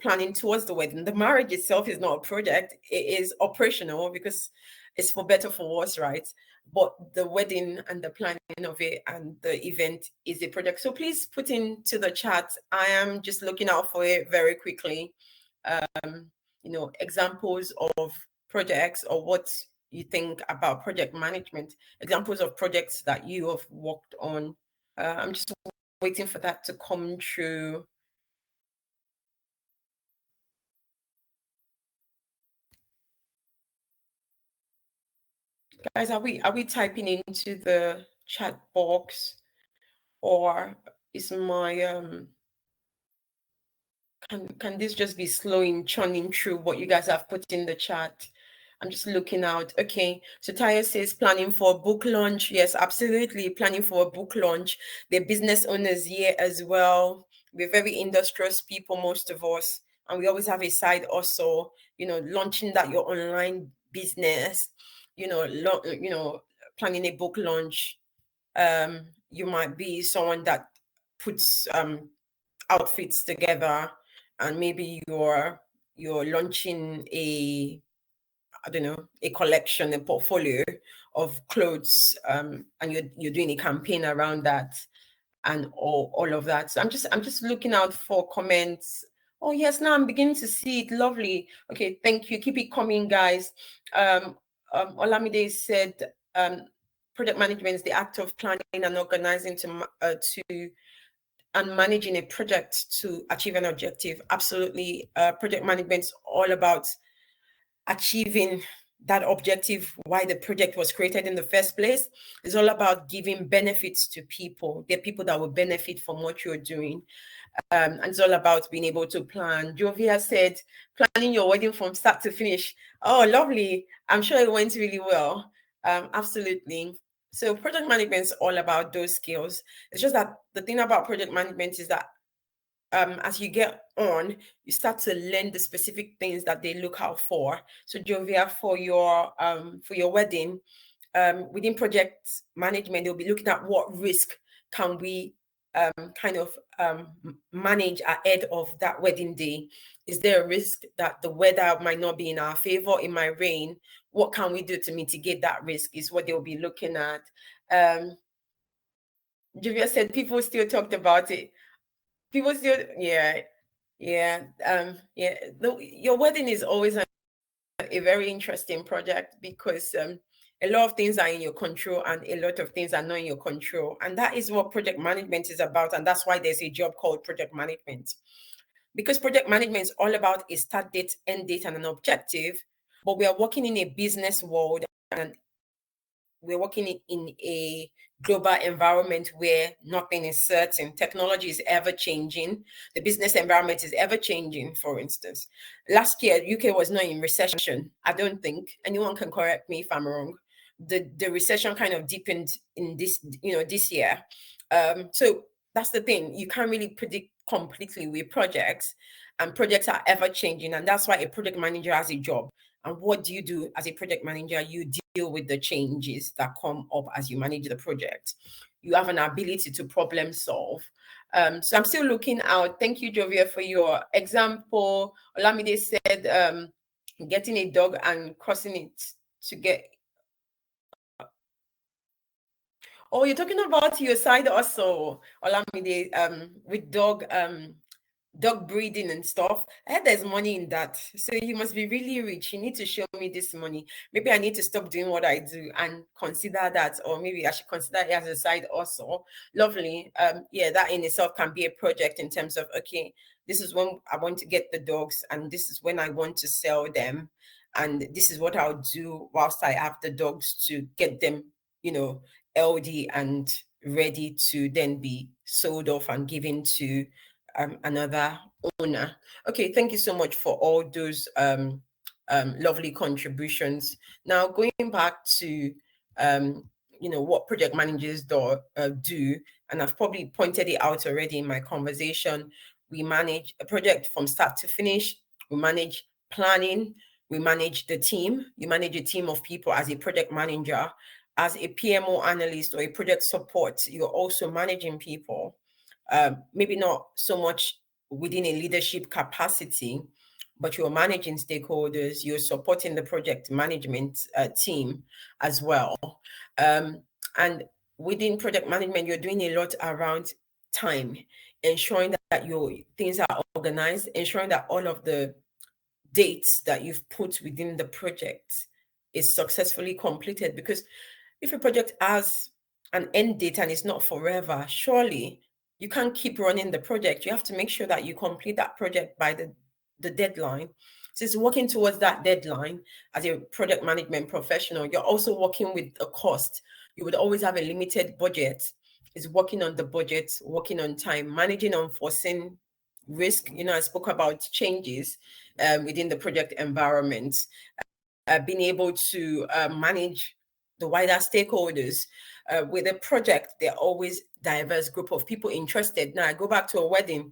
Planning towards the wedding, the marriage itself is not a project, it is operational because it's for better, for worse, right? But the wedding and the planning of it and the event is a project. So please put into the chat. I am just looking out for it very quickly. Examples of projects, or what you think about project management, examples of projects that you have worked on. I'm just waiting for that to come through. Guys, are we typing into the chat box, or is my can this just be slowing, churning through what you guys have put in the chat? I'm just looking out. Okay, so Taya says planning for a book launch. Yes, absolutely, planning for a book launch. The business owners here as well. We're very industrious people, most of us, and we always have a side also. Launching that your online business. Planning a book launch. You might be someone that puts outfits together, and maybe you're launching a collection, a portfolio of clothes, and you're doing a campaign around that, and all of that. So I'm just looking out for comments. Oh yes, now I'm beginning to see it. Lovely. Okay, thank you. Keep it coming, guys. Olamide said project management is the act of planning and organizing to and managing a project to achieve an objective. Absolutely. Project management is all about achieving that objective, why the project was created in the first place. It's all about giving benefits to people. There are people that will benefit from what you're doing. And it's all about being able to plan. Jovia said, planning your wedding from start to finish. Oh, lovely. I'm sure it went really well. Absolutely. So project management is all about those skills. It's just that the thing about project management is that as you get on, you start to learn the specific things that they look out for. So Jovia, for your wedding, within project management, they'll be looking at what risk can we kind of manage ahead of that wedding day? Is there a risk that the weather might not be in our favor? It might rain. What can we do to mitigate that risk? Is what they'll be looking at. Julia said people still talked about it. People still, yeah, yeah, yeah. Your wedding is always a very interesting project because a lot of things are in your control and a lot of things are not in your control. And that is what project management is about. And that's why there's a job called project management. Because project management is all about a start date, end date, and an objective. But we are working in a business world and we're working in a global environment where nothing is certain. Technology is ever changing. The business environment is ever changing. For instance, last year UK was not in recession. I don't think anyone can correct me if I'm wrong. The recession kind of deepened in this year. So that's the thing. You can't really predict completely with projects, and projects are ever changing, and that's why a project manager has a job. And what do you do as a project manager? You deal with the changes that come up as you manage the project. You have an ability to problem solve. So I'm still looking out. Thank you, Jovia, for your example. Olamide said getting a dog and crossing it to get. Oh, you're talking about your side also, Olamide, with dog breeding and stuff. I heard there's money in that. So you must be really rich. You need to show me this money. Maybe I need to stop doing what I do and consider that, or maybe I should consider it as a side also. Lovely. Yeah, that in itself can be a project in terms of, okay, this is when I want to get the dogs and this is when I want to sell them. And this is what I'll do whilst I have the dogs to get them, LD and ready to then be sold off and given to another owner. Okay, thank you so much for all those lovely contributions. Now, going back to what project managers do, and I've probably pointed it out already in my conversation. We manage a project from start to finish. We manage planning. We manage the team. You manage a team of people as a project manager. As a PMO analyst or a project support, you're also managing people. Maybe not so much within a leadership capacity, but you're managing stakeholders, you're supporting the project management team as well. And within project management, you're doing a lot around time, ensuring that your things are organized, ensuring that all of the dates that you've put within the project is successfully completed. Because if a project has an end date and it's not forever, surely you can't keep running the project. You have to make sure that you complete that project by the deadline. So it's working towards that deadline as a project management professional. You're also working with a cost. You would always have a limited budget. It's working on the budget, working on time, managing unforeseen risk. I spoke about changes within the project environment, being able to manage the wider stakeholders. With a project, there are always diverse group of people interested. Now I go back to a wedding.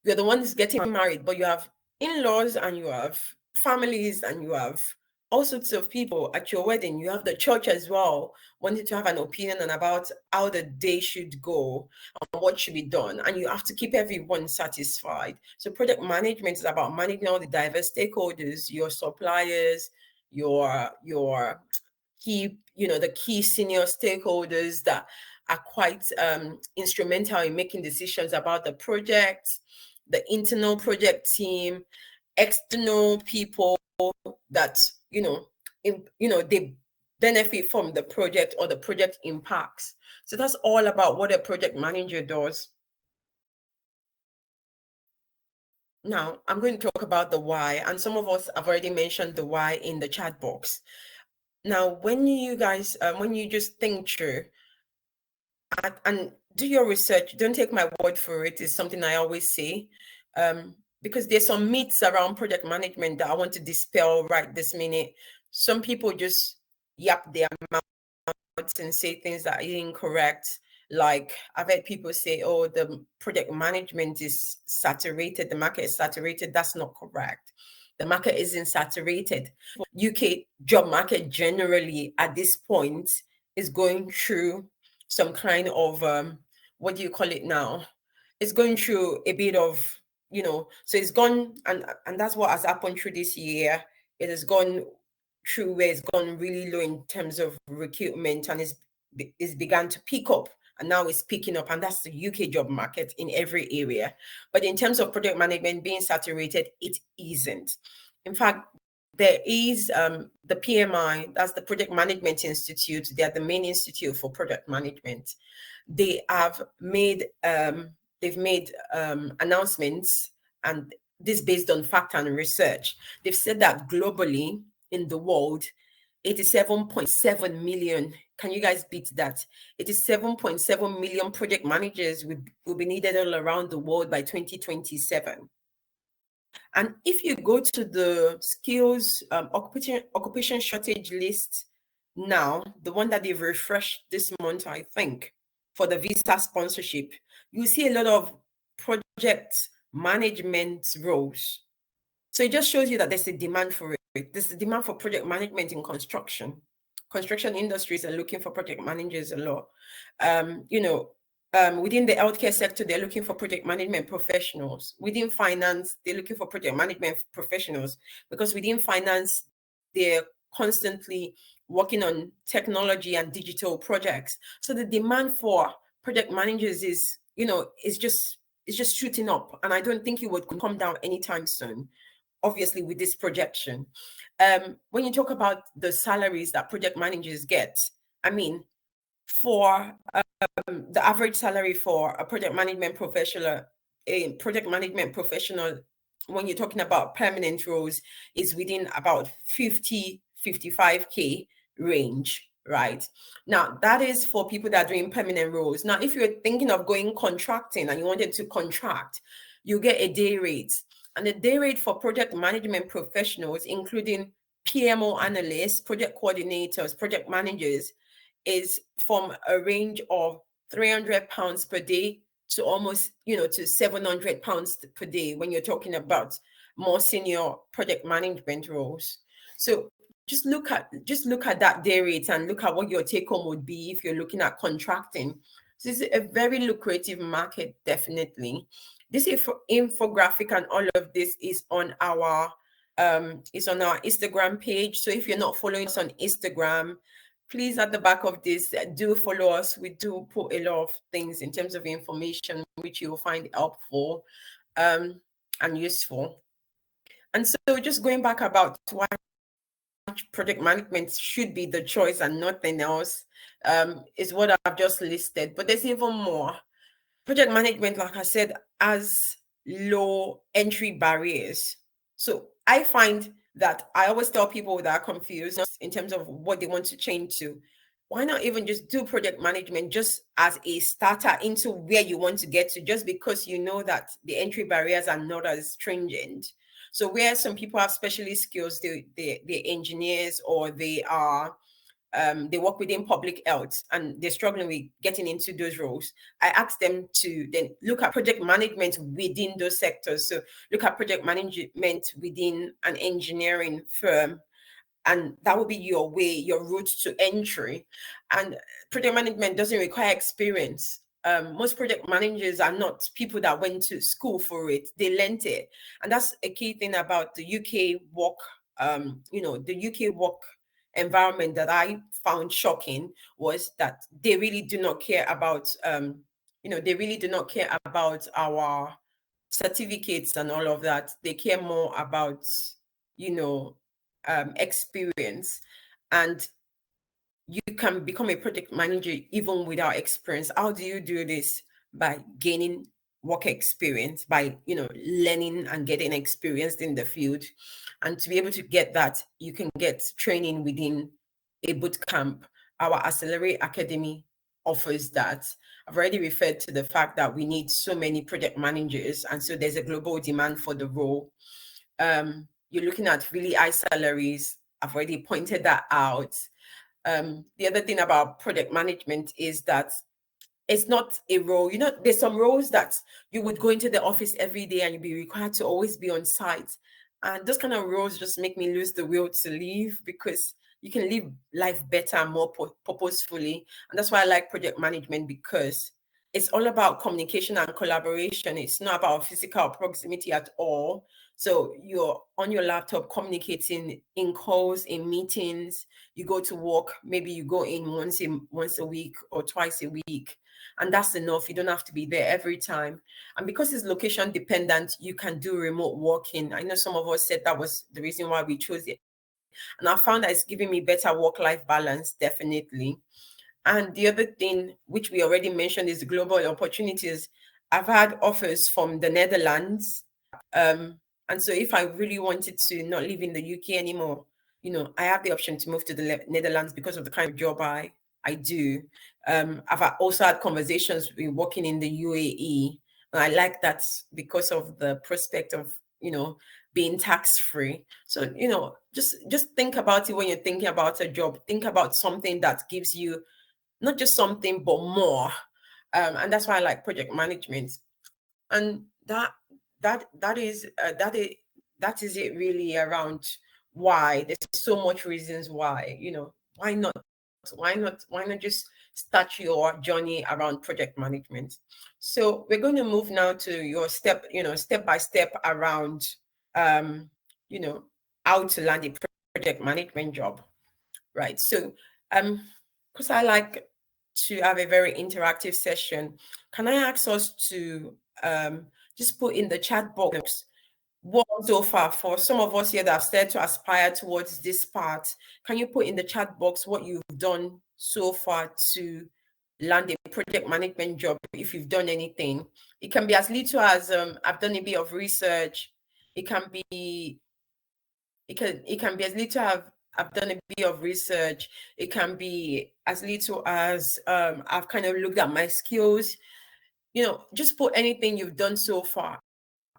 You're the ones getting married, but you have in-laws and you have families and you have all sorts of people at your wedding. You have the church as well, wanting to have an opinion on about how the day should go and what should be done. And you have to keep everyone satisfied. So project management is about managing all the diverse stakeholders, your suppliers, your key, the key senior stakeholders that are quite instrumental in making decisions about the project, the internal project team, external people that they benefit from the project or the project impacts. So that's all about what a project manager does. Now I'm going to talk about the why, and some of us have already mentioned the why in the chat box. Now, when you guys, when you just think through and do your research, don't take my word for it, is something I always say, because there's some myths around project management that I want to dispel right this minute. Some people just yap their mouths and say things that are incorrect. Like I've heard people say, oh, the project management is saturated, the market is saturated. That's not correct. The market isn't saturated. UK job market generally at this point is going through some kind of what do you call it now? It's going through a bit of, so it's gone, and that's what has happened through this year. It has gone through where it's gone really low in terms of recruitment, and it's began to pick up, and now it's picking up, and that's the UK job market in every area. But in terms of project management being saturated, it isn't. In fact, there is the PMI, that's the Project Management Institute. They are the main institute for project management. They have made announcements, and this based on fact and research. They've said that globally in the world, 87.7 million. Can you guys beat that? 87.7 million project managers will be needed all around the world by 2027. And if you go to the skills occupation shortage list now, the one that they've refreshed this month, I think, for the visa sponsorship, you see a lot of project management roles. So it just shows you that there's a demand for it. There's a demand for project management in construction. Construction industries are looking for project managers a lot. Within the healthcare sector, they're looking for project management professionals. Within finance, they're looking for project management professionals, because within finance, they're constantly working on technology and digital projects. So the demand for project managers is just shooting up, and I don't think it would come down anytime soon, obviously with this projection. When you talk about the salaries that project managers get, I mean, for the average salary for a project management professional, when you're talking about permanent roles, is within about 55K range, right? Now, that is for people that are doing permanent roles. Now, if you're thinking of going contracting and you wanted to contract, you get a day rate. And the day rate for project management professionals, including PMO analysts, project coordinators, project managers, is from a range of £300 per day to almost, to £700 per day when you're talking about more senior project management roles. So just look at that day rate and look at what your take home would be if you're looking at contracting. So this is a very lucrative market, definitely. This infographic and all of this is on our Instagram page. So if you're not following us on Instagram, please, at the back of this, do follow us. We do put a lot of things in terms of information which you will find helpful and useful. And so just going back about why project management should be the choice and nothing else is what I've just listed. But there's even more. Project management, like I said, has low entry barriers. So I find that I always tell people that are confused in terms of what they want to change to, why not even just do project management just as a starter into where you want to get to, just because you know that the entry barriers are not as stringent. So where some people have specialist skills, they're engineers, or they work within public health and they're struggling with getting into those roles, I ask them to then look at project management within those sectors. So look at project management within an engineering firm, and that will be your route to entry. And project management doesn't require experience. Most project managers are not people that went to school for it, they learned it. And that's a key thing about the UK work, the UK work environment that I found shocking, was that they really do not care about our certificates and all of that. They care more about experience. And you can become a project manager even without experience. How do you do this? By gaining work experience, by learning and getting experienced in the field. And to be able to get that, you can get training within a boot camp. Our Accelerate Academy offers that. I've already referred to the fact that we need so many project managers, and so there's a global demand for the role. You're looking at really high salaries. I've already pointed that out. The other thing about project management is that it's not a role. There's some roles that you would go into the office every day and you'd be required to always be on site. And those kind of roles just make me lose the will to leave, because you can live life better and more purposefully. And that's why I like project management, because it's all about communication and collaboration. It's not about physical proximity at all. So you're on your laptop communicating in calls, in meetings. You go to work, maybe you go in once a week or twice a week, and that's enough. You don't have to be there every time. And because it's location dependent, you can do remote working. I know some of us said that was the reason why we chose it, and I found that it's giving me better work-life balance, definitely. And the other thing, which we already mentioned, is global opportunities. I've had offers from the Netherlands. And so if I really wanted to not live in the UK anymore, I have the option to move to the Netherlands because of the kind of job I do. I've also had conversations with working in the UAE. And I like that because of the prospect of, being tax-free. So, just think about it when you're thinking about a job. Think about something that gives you not just something, but more. And that's why I like project management. And that is it really around why. There's so much reasons why. Why not? Why not just start your journey around project management? So we're going to move now to your step by step around um, you know, how to land a project management job. Right. So because I like to have a very interactive session, can I ask us to just put in the chat box what so far for some of us here that have started to aspire towards this part? Can you put in the chat box what you've done so far to land a project management job, if you've done anything? It can be as little as I've done a bit of research. It can be as little as I've done a bit of research. It can be as little as I've kind of looked at my skills. Just put anything you've done so far.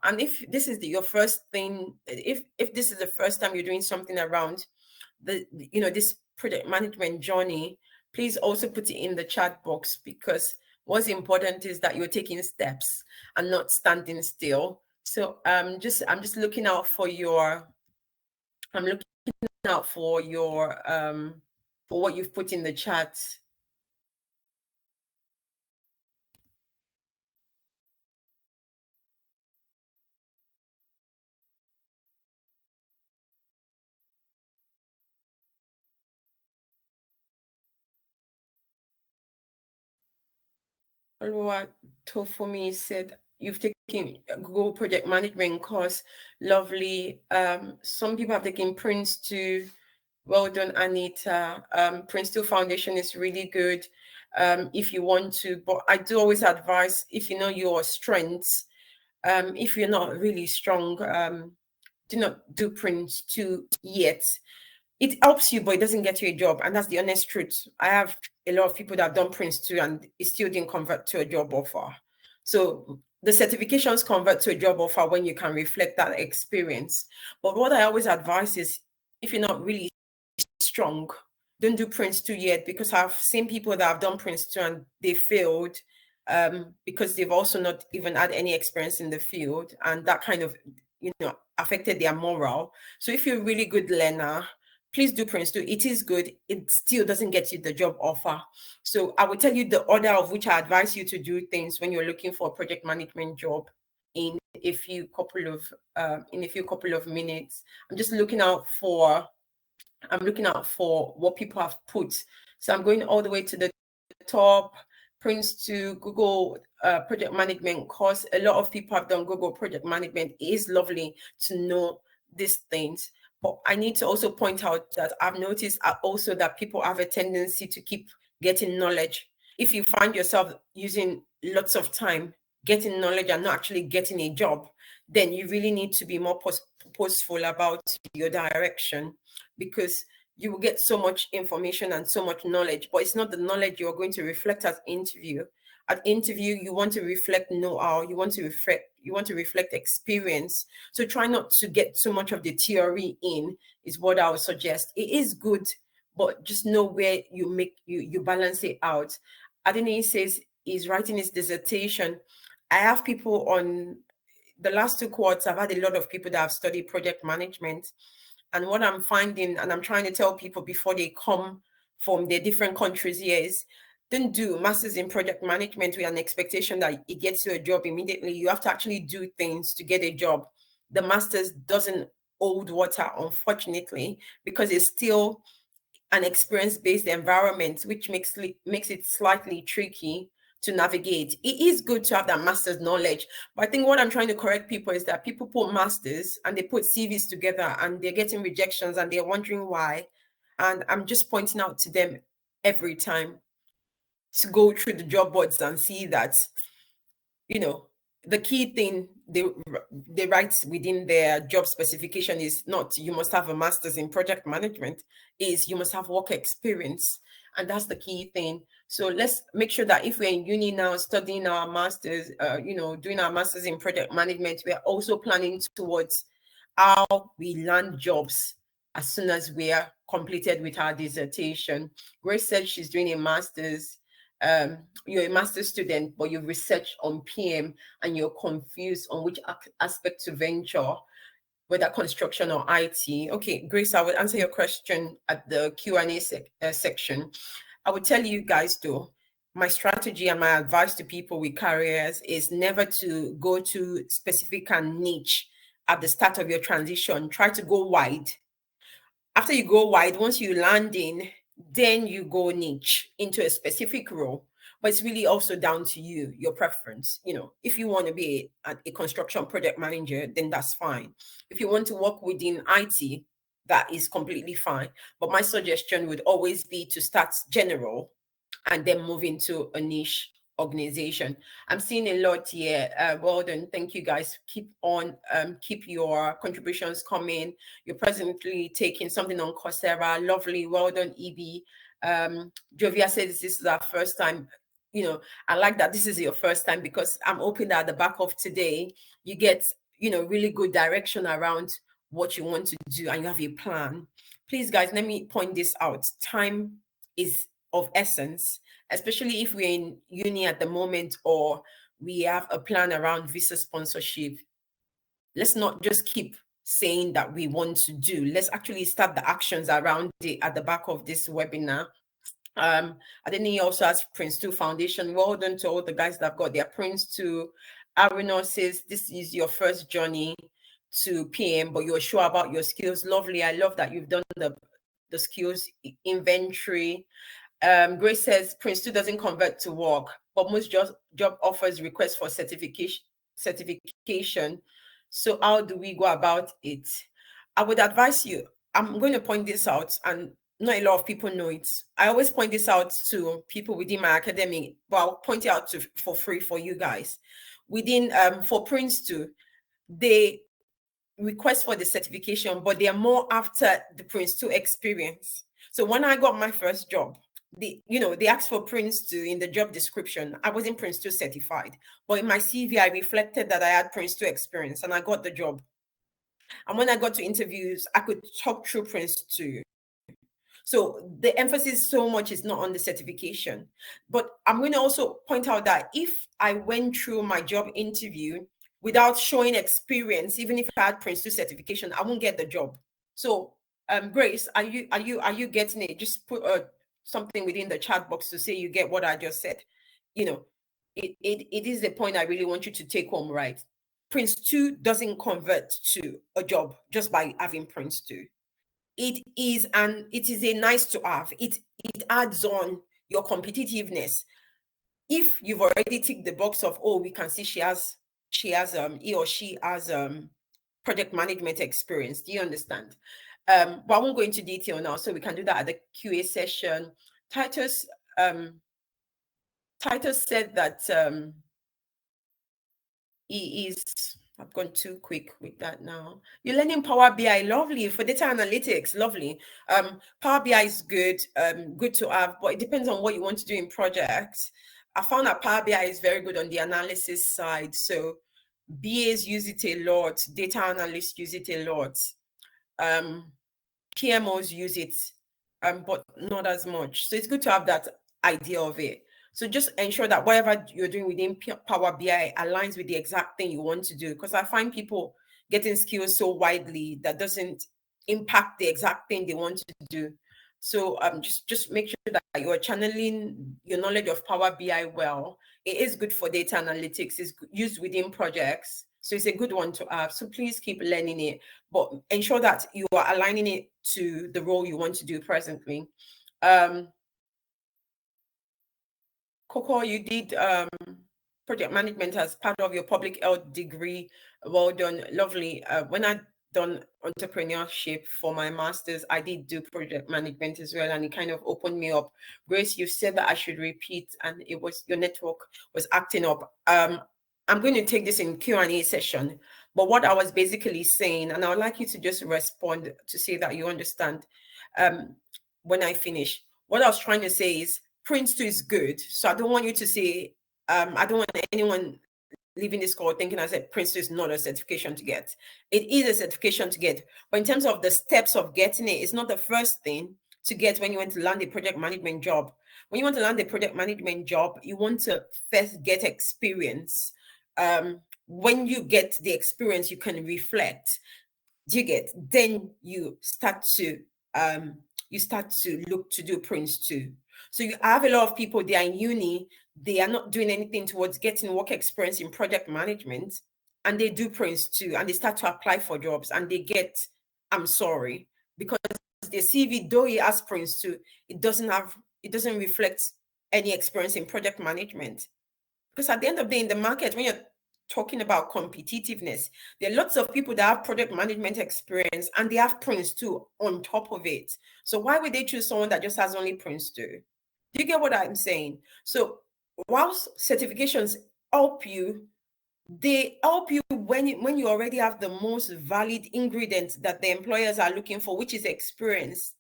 And if this is your first thing, if this is the first time you're doing something around this project management journey, please also put it in the chat box, because what's important is that you're taking steps and not standing still. So I'm just looking out for your I'm looking out for your for what you've put in the chat. Olua Tofumi said you've taken a Google project management course. Lovely. Some people have taken Prince 2. Well done, Anita. Prince 2 Foundation is really good if you want to, but I do always advise, if you know your strengths, if you're not really strong, do not do Prince 2 yet. It helps you, but it doesn't get you a job. And that's the honest truth. I have a lot of people that have done Prince 2 and it still didn't convert to a job offer. So the certifications convert to a job offer when you can reflect that experience. But what I always advise is, if you're not really strong, don't do Prince 2 yet, because I've seen people that have done Prince 2 and they failed because they've also not even had any experience in the field, and that kind of affected their morale. So if you're a really good learner, please do Prince 2. It is good. It still doesn't get you the job offer. So I will tell you the order of which I advise you to do things when you're looking for a project management job in a few couple of minutes. I'm just looking out for what people have put. So I'm going all the way to the top. Prince 2 Google project management course. A lot of people have done Google project management. It is lovely to know these things. But I need to also point out that I've noticed also that people have a tendency to keep getting knowledge. If you find yourself using lots of time getting knowledge and not actually getting a job, then you really need to be more purposeful about your direction, because you will get so much information and so much knowledge, but it's not the knowledge you're going to reflect at interview. At interview, you want to reflect know-how, you want to reflect experience. So try not to get too much of the theory in, is what I would suggest. It is good, but just know where you balance it out. Adini says he's writing his dissertation. I have people on the last 2 quarters, I've had a lot of people that have studied project management. And what I'm finding, and I'm trying to tell people before they come from their different countries here, is don't do masters in project management with an expectation that it gets you a job immediately. You have to actually do things to get a job. The masters doesn't hold water, unfortunately, because it's still an experience-based environment, which makes it slightly tricky to navigate. It is good to have that master's knowledge, but I think what I'm trying to correct people is that people put masters and they put CVs together and they're getting rejections and they're wondering why. And I'm just pointing out to them every time to go through the job boards and see that, the key thing they write within their job specification is not you must have a master's in project management, is you must have work experience. And that's the key thing. So let's make sure that if we're in uni now studying our masters, doing our masters in project management, we're also planning towards how we land jobs as soon as we are completed with our dissertation. Grace said she's doing a master's. You're a master's student, but you've researched on PM and you're confused on which aspect to venture, whether construction or IT. Okay, Grace, I will answer your question at the Q&A section. I would tell you guys though, my strategy and my advice to people with careers is never to go to specific and niche at the start of your transition. Try to go wide. After you go wide, once you land in, then you go niche into a specific role. But it's really also down to you, your preference. If you want to be a construction project manager, then that's fine. If you want to work within IT, that is completely fine. But my suggestion would always be to start general and then move into a niche organization. I'm seeing a lot here. Well done. Thank you guys. Keep on, keep your contributions coming. You're presently taking something on Coursera. Lovely. Well done, EB. Jovia says this is our first time. I like that this is your first time, because I'm hoping that at the back of today, you get, really good direction around what you want to do and you have a plan. Please, guys, let me point this out. Time is of essence, especially if we're in uni at the moment or we have a plan around visa sponsorship. Let's not just keep saying that we want to do. Let's actually start the actions around it at the back of this webinar. I think he also has Prince 2 Foundation. Well done to all the guys that have got their Prince 2. Aruna says this is your first journey to PM, but you're sure about your skills. Lovely. I love that you've done the skills inventory. Grace says Prince 2 doesn't convert to work, but most job offers request for certification. So how do we go about it? I would advise you, I'm going to point this out, and not a lot of people know it. I always point this out to people within my academy, but I'll point it out for free for you guys. Within for Prince 2, they request for the certification, but they are more after the Prince 2 experience. So when I got my first job, they asked for Prince 2 in the job description. I wasn't Prince 2 certified, but in my CV, I reflected that I had Prince 2 experience and I got the job. And when I got to interviews, I could talk through Prince 2. So the emphasis so much is not on the certification. But I'm going to also point out that if I went through my job interview without showing experience, even if I had Prince 2 certification, I won't get the job. So Grace, are you getting it? Just put something within the chat box to say you get what I just said. It is the point I really want you to take home, right? Prince 2 doesn't convert to a job just by having Prince 2. It is a nice to have. It adds on your competitiveness. If you've already ticked the box of, we can see he or she has project management experience. Do you understand? But I won't go into detail now, so we can do that at the QA session. Titus said that he is. I've gone too quick with that now. You're learning Power BI, lovely, for data analytics, lovely. Power BI is good, good to have, but it depends on what you want to do in projects. I found that Power BI is very good on the analysis side. So BAs use it a lot, data analysts use it a lot. PMOs use it, but not as much. So it's good to have that idea of it. So just ensure that whatever you're doing within Power BI aligns with the exact thing you want to do. Because I find people getting skills so widely that doesn't impact the exact thing they want to do. So just make sure that you're channeling your knowledge of Power BI well. It is good for data analytics. It's used within projects. So it's a good one to have. So please keep learning it, but ensure that you are aligning it to the role you want to do presently. Coco, you did project management as part of your public health degree. Well done, lovely. When I done entrepreneurship for my master's, I did do project management as well, and it kind of opened me up. Grace, you said that I should repeat, and it was your network was acting up. I'm going to take this in Q&A session, but what I was basically saying, and I would like you to just respond to say that you understand when I finish. What I was trying to say is Prince 2 is good. So I don't want you to say, I don't want anyone leaving this call thinking I said Prince 2 is not a certification to get. It is a certification to get. But in terms of the steps of getting it, it's not the first thing to get when you want to land a project management job. When you want to land a project management job, you want to first get experience. When you get the experience, you can reflect. Do you get? Then you start to look to do Prince 2. So you have a lot of people, they are in uni, they are not doing anything towards getting work experience in project management, and they do Prince 2, and they start to apply for jobs, and they get, I'm sorry, because the CV, though it has Prince 2, it doesn't reflect any experience in project management. Because at the end of the day, in the market, when you're talking about competitiveness, there are lots of people that have project management experience and they have Prince 2 on top of it. So why would they choose someone that just has only Prince 2? Do you get what I'm saying? So whilst certifications help you, they help you when you already have the most valid ingredient that the employers are looking for, which is experience.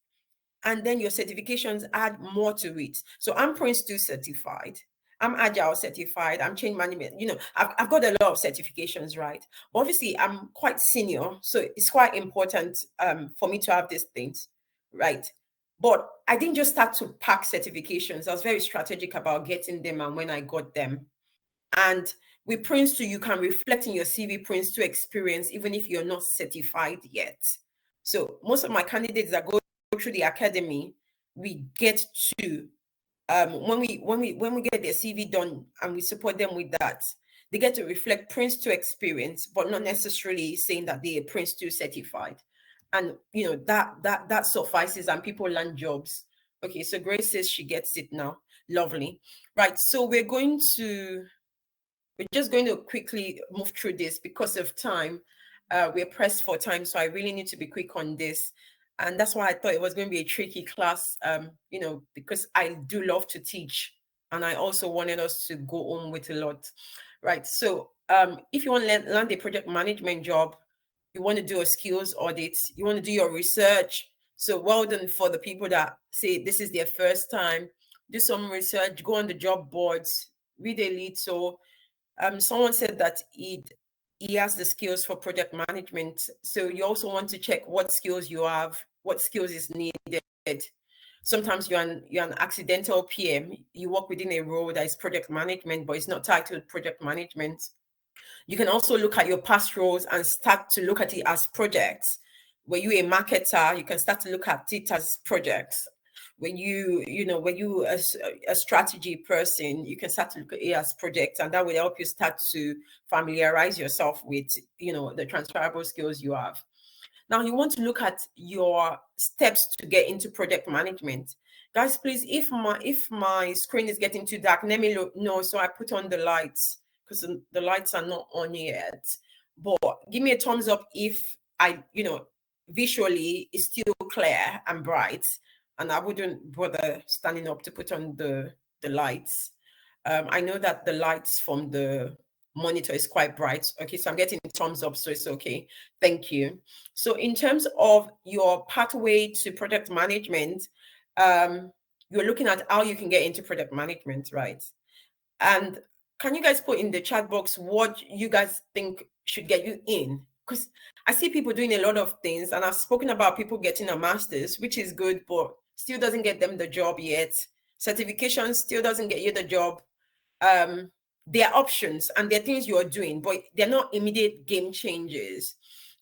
And then your certifications add more to it. So I'm Prince 2 certified. I'm Agile certified. I'm change management. I've got a lot of certifications, right? Obviously, I'm quite senior, so it's quite important for me to have these things, right? But I didn't just start to pack certifications. I was very strategic about getting them and when I got them. And with Prince 2, you can reflect in your CV Prince 2 experience, even if you're not certified yet. So most of my candidates that go through the academy, we get to when we get their CV done and we support them with that, they get to reflect Prince 2 experience, but not necessarily saying that they are Prince 2 certified. And that suffices, and people land jobs. Okay, so Grace says she gets it now. Lovely. Right. So we're just going to quickly move through this because of time. We're pressed for time, so I really need to be quick on this. And that's why I thought it was going to be a tricky class, because I do love to teach. And I also wanted us to go home with a lot. Right. So if you want to land a project management job, you want to do a skills audit, you want to do your research. So well done for the people that say this is their first time. Do some research, go on the job boards, read a little. Someone said that he has the skills for project management. So you also want to check what skills you have, what skills is needed. Sometimes you're an accidental PM. You work within a role that is project management, but it's not titled project management. You can also look at your past roles and start to look at it as projects. Were you a marketer? You can start to look at it as projects. When you a strategy person, you can start to look at it as projects, and that will help you start to familiarize yourself with the transferable skills you have. Now you want to look at your steps to get into project management. Guys, please, if my screen is getting too dark, let me know so I put on the lights, because the lights are not on yet. But give me a thumbs up if visually it's still clear and bright, and I wouldn't bother standing up to put on the lights. I know that the lights from the monitor is quite bright. Okay, so I'm getting thumbs up, so it's okay. Thank you. So in terms of your pathway to project management, you're looking at how you can get into project management, right? And can you guys put in the chat box what you guys think should get you in? Because I see people doing a lot of things, and I've spoken about people getting a master's, which is good, but still doesn't get them the job yet. Certification still doesn't get you the job. There are options and there are things you are doing, but they're not immediate game changers,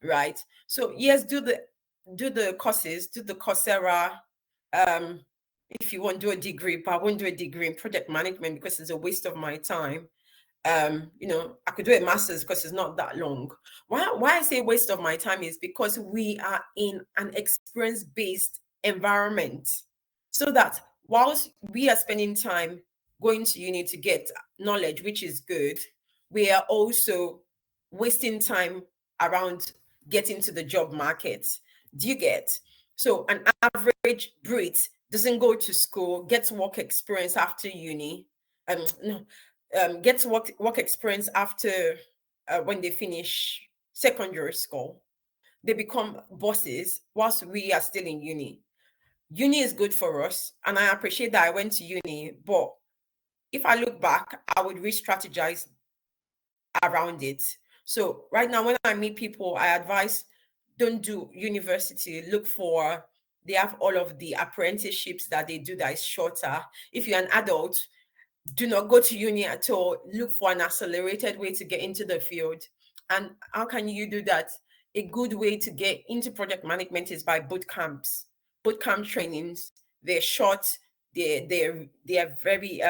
right? So yes, do the courses, do the Coursera, if you want to do a degree, but I won't do a degree in project management because it's a waste of my time. I could do a master's because it's not that long. Why I say waste of my time is because we are in an experience-based environment. So that whilst we are spending time going to uni to get knowledge, which is good, we are also wasting time around getting to the job market. Do you get? So an average Brit doesn't go to school, gets work experience after uni. No, gets work experience after when they finish secondary school. They become bosses whilst we are still in uni. Uni is good for us, and I appreciate that I went to uni. But if I look back, I would re-strategize around it. So right now, when I meet people, I advise don't do university. Look for they have all of the apprenticeships that they do that is shorter. If you're an adult, do not go to uni at all. Look for an accelerated way to get into the field. And how can you do that? A good way to get into project management is by boot camps. Boot camp trainings. They're short. They're very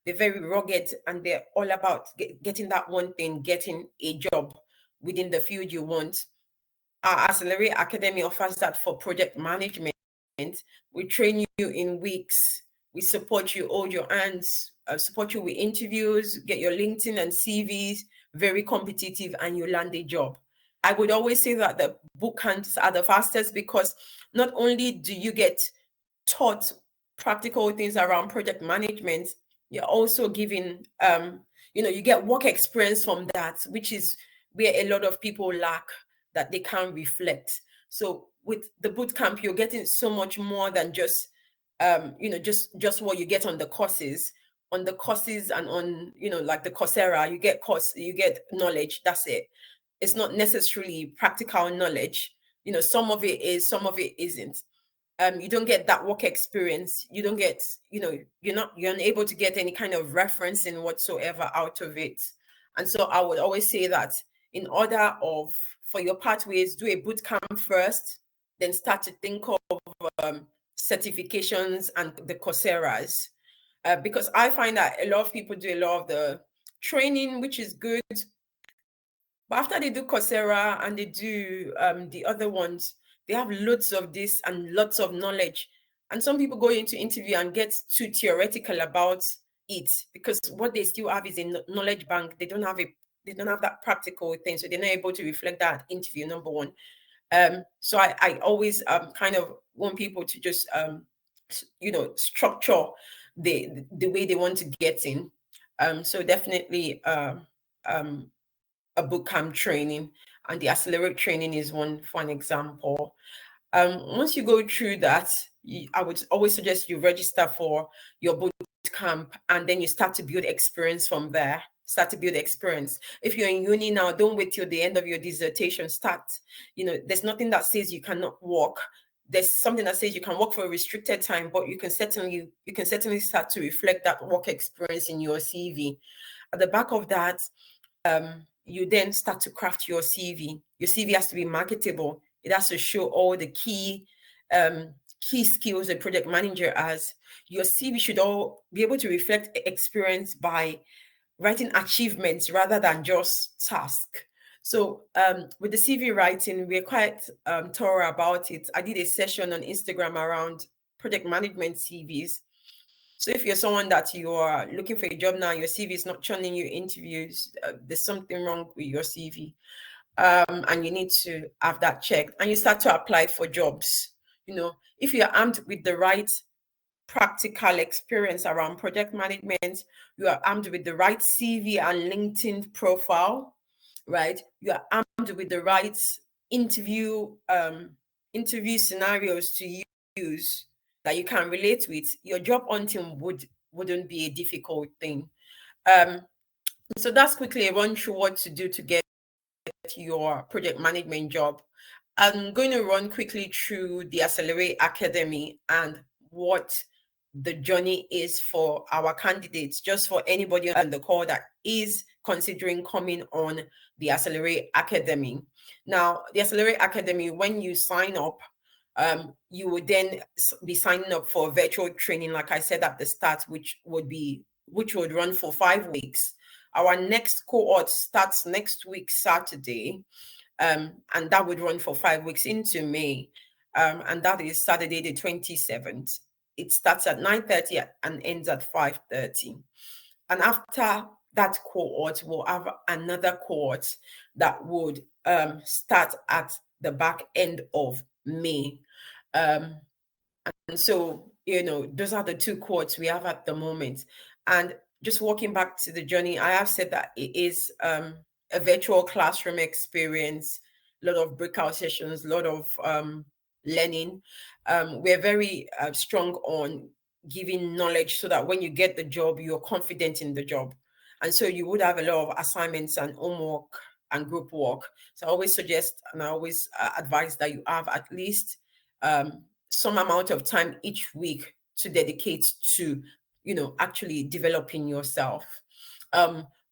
rugged, and they're all about getting that one thing, getting a job within the field you want. Our Accelerate Academy offers that for project management. We train you in weeks. We support you, hold your hands, support you with interviews, get your LinkedIn and CVs, very competitive, and you land a job. I would always say that the boot camps are the fastest because not only do you get taught practical things around project management, you're also giving, you get work experience from that, which is where a lot of people lack, that they can't reflect. So with the boot camp, you're getting so much more than just just what you get on the courses. On the courses and on, like the Coursera, you get knowledge. That's it. It's not necessarily practical knowledge. Some of it is, some of it isn't. You don't get that work experience. You don't get, you're unable to get any kind of referencing whatsoever out of it. And so I would always say that in order for your pathways, do a boot camp first, then start to think of certifications and the Coursera's. Because I find that a lot of people do a lot of the training, which is good. But after they do Coursera and they do the other ones, they have loads of this and lots of knowledge. And some people go into interview and get too theoretical about it because what they still have is a knowledge bank. They don't have that practical thing. So they're not able to reflect that interview, number one. So I always kind of want people to just structure the way they want to get in. So definitely a boot camp training, and the Accelerate training is one for an example. Once you go through that, I would always suggest you register for your boot camp, and then you start to build experience from there. If you're in uni now, don't wait till the end of your dissertation. Start. There's nothing that says you cannot work. There's something that says you can work for a restricted time, but you can certainly start to reflect that work experience in your CV. At the back of that, you then start to craft your CV. Your CV has to be marketable. It has to show all the key skills a project manager has. Your CV should all be able to reflect experience by writing achievements rather than just task. So with the CV writing, we're quite thorough about it. I did a session on Instagram around project management CVs. So if you're someone that you are looking for a job now, your CV is not churning you interviews, there's something wrong with your CV. And you need to have that checked, and you start to apply for jobs. If you're armed with the right practical experience around project management, you are armed with the right CV and LinkedIn profile, right? You are armed with the right interview scenarios to use that you can relate with, your job hunting wouldn't be a difficult thing. So that's quickly a run through what to do to get your project management job. I'm going to run quickly through the Accelerate Academy and what the journey is for our candidates, just for anybody on the call that is considering coming on the Accelerate Academy. Now, the Accelerate Academy, when you sign up, You would then be signing up for virtual training, like I said at the start, which would run for 5 weeks. Our next cohort starts next week, Saturday, and that would run for 5 weeks into May. And that is Saturday the 27th. It starts at 9:30 and ends at 5:30. And after that cohort, we'll have another cohort that would start at the back end of May. And so, those are the two cohorts we have at the moment. And just walking back to the journey, I have said that it is a virtual classroom experience, a lot of breakout sessions, a lot of learning. We're very strong on giving knowledge so that when you get the job, you're confident in the job. And so you would have a lot of assignments and homework and group work. So I always suggest and I always advise that you have at least some amount of time each week to dedicate to, actually developing yourself.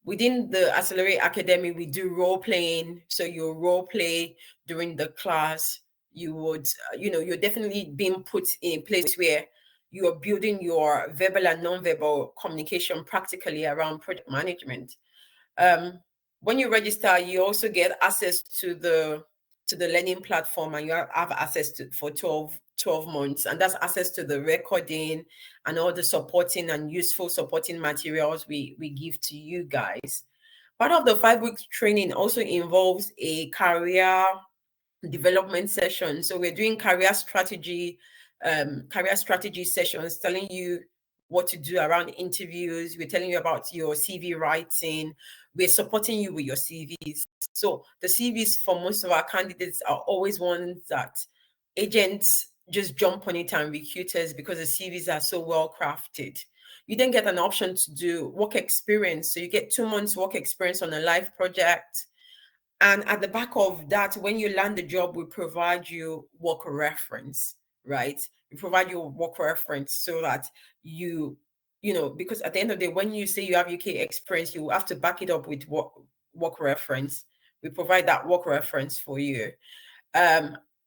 Within the Accelerate Academy, we do role playing. So you role play during the class. You would, you're definitely being put in a place where you are building your verbal and non-verbal communication practically around project management. When you register, you also get access to the learning platform, and you have access to for 12 months, and that's access to the recording and all the supporting and useful supporting materials we give to you guys. Part of the 5 week training also involves a career development session. So we're doing career strategy sessions, telling you what to do around interviews. We're telling you about your CV writing. We're supporting you with your CVs. So the CVs for most of our candidates are always ones that agents just jump on it, and recruiters, because the CVs are so well crafted. You then get an option to do work experience. So you get 2 months work experience on a live project. And at the back of that, when you land the job, we provide you work reference, right? We provide you work reference so that because at the end of the day, when you say you have UK experience, you have to back it up with work reference. We provide that work reference for you.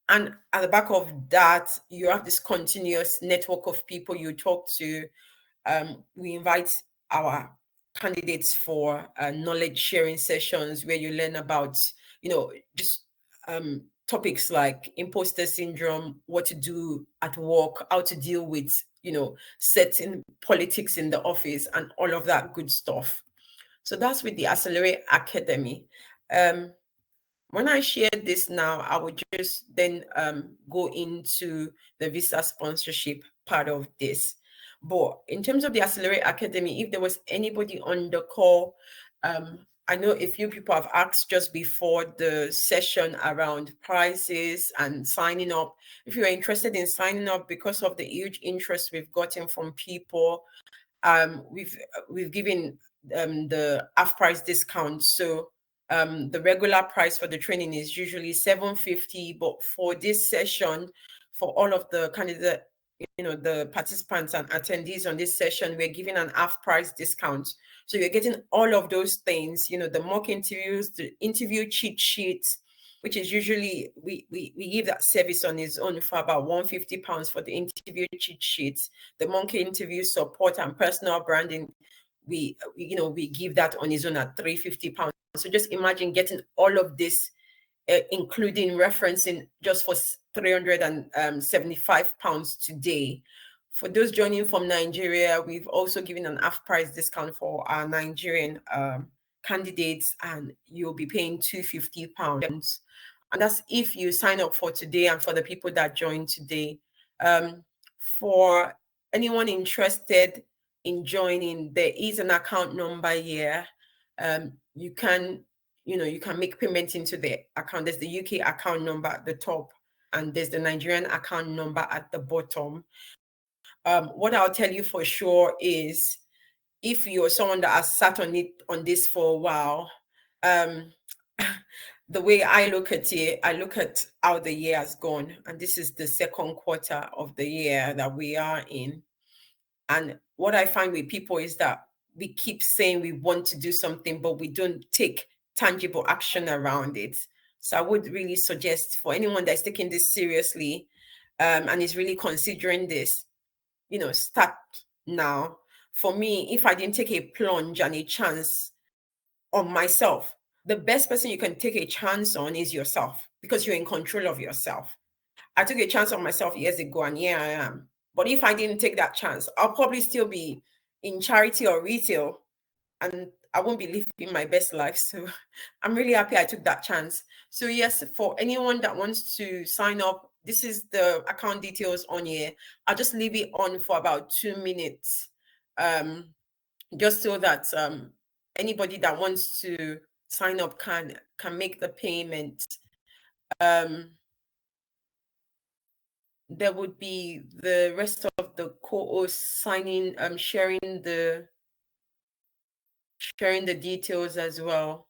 And at the back of that, you have this continuous network of people you talk to. We invite our candidates for knowledge sharing sessions where you learn about, just topics like imposter syndrome, what to do at work, how to deal with, certain politics in the office, and all of that good stuff. So that's with the Accelerate Academy. When I share this now, I would just then go into the visa sponsorship part of this. But in terms of the Accelerate Academy, if there was anybody on the call, I know a few people have asked just before the session around prices and signing up. If you're interested in signing up, because of the huge interest we've gotten from people, we've given the half price discount. So the regular price for the training is usually $750, but for this session, for all of the candidates, the participants and attendees on this session, we're giving an half price discount. So you're getting all of those things, the mock interviews, the interview cheat sheets, which is usually, we give that service on its own for about £150 for the interview cheat sheets. The mock interview support and personal branding, we give that on its own at £350. So just imagine getting all of this, including referencing, just for £375 today. For those joining from Nigeria, we've also given an half price discount for our Nigerian candidates, and you'll be paying £250. And that's if you sign up for today and for the people that joined today. For anyone interested in joining, there is an account number here. You can make payment into the account. There's the UK account number at the top, and there's the Nigerian account number at the bottom. What I'll tell you for sure is, if you're someone that has sat on this for a while, the way I look at it, I look at how the year has gone, and this is the second quarter of the year that we are in. And what I find with people is that we keep saying we want to do something, but we don't take tangible action around it. So I would really suggest, for anyone that's taking this seriously, and is really considering this, start now. For me, if I didn't take a plunge and a chance on myself, the best person you can take a chance on is yourself, because you're in control of yourself. I took a chance on myself years ago, and here I am. But if I didn't take that chance, I'll probably still be in charity or retail, and I won't be living my best life. So I'm really happy I took that chance. So yes, for anyone that wants to sign up, this is the account details on here. I'll just leave it on for about 2 minutes, just so that anybody that wants to sign up can make the payment. There would be the rest of the co-hosts signing, sharing the details as well.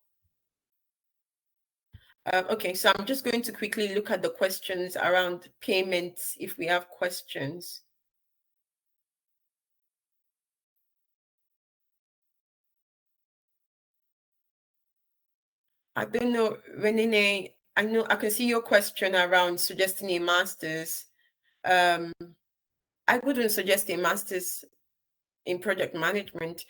Okay, so I'm just going to quickly look at the questions around payments if we have questions. I don't know, Renee, I know I can see your question around suggesting a master's. I wouldn't suggest a master's in project management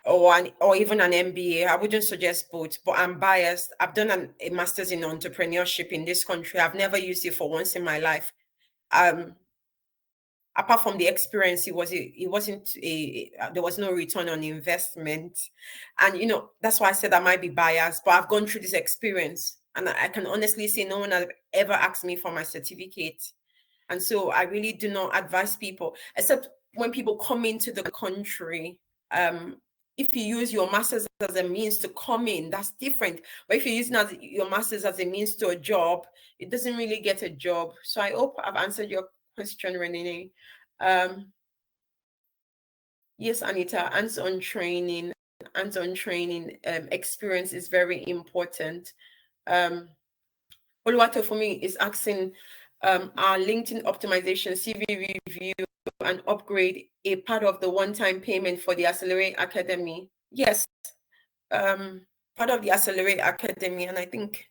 or even an MBA. I wouldn't suggest both, but I'm biased. I've done a master's in entrepreneurship in this country. I've never used it for once in my life. Apart from the experience, there was no return on investment. And that's why I said I might be biased, but I've gone through this experience, and I can honestly say no one has ever asked me for my certificate. And so I really do not advise people, except when people come into the country. If you use your master's as a means to come in, that's different. But if you're using your master's as a means to a job, it doesn't really get a job. So I hope I've answered your question, Renee. Yes, Anita, hands-on training experience is very important. Oluwato for me is asking, our LinkedIn optimization CV review and upgrade a part of the one-time payment for the Accelerate Academy? Yes, part of the Accelerate Academy, and I think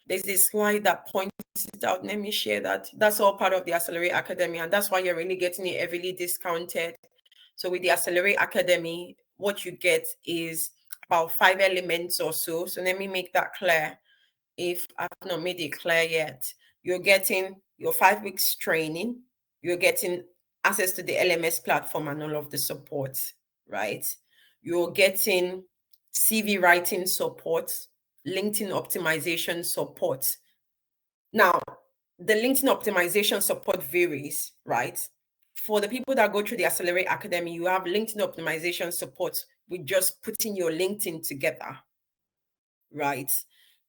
there's this slide that points it out. Let me share that. That's all part of the Accelerate Academy, and that's why you're really getting it heavily discounted. So with the Accelerate Academy, what you get is about 5 elements or so. So let me make that clear. If I've not made it clear yet, you're getting your 5 weeks training, you're getting access to the LMS platform and all of the support, right? You're getting CV writing support, LinkedIn optimization support. Now, the LinkedIn optimization support varies, right? For the people that go through the Accelerate Academy, you have LinkedIn optimization support with just putting your LinkedIn together, right?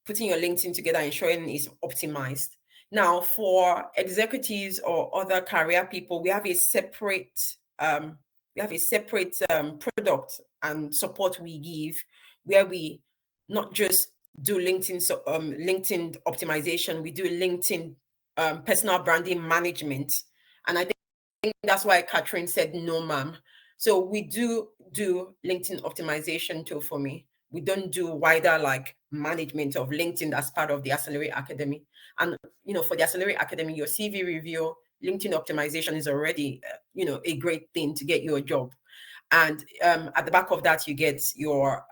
Putting your LinkedIn together, ensuring it's optimized. Now, for executives or other career people, we have a separate product and support we give, where we not just do LinkedIn optimization, we do LinkedIn personal branding management. And I think that's why Catherine said no, ma'am. So we do LinkedIn optimization too for me. We don't do wider management of LinkedIn as part of the Accelerate Academy. And for the Accelerate Academy, your CV review, LinkedIn optimization is already a great thing to get you a job. And at the back of that, you get your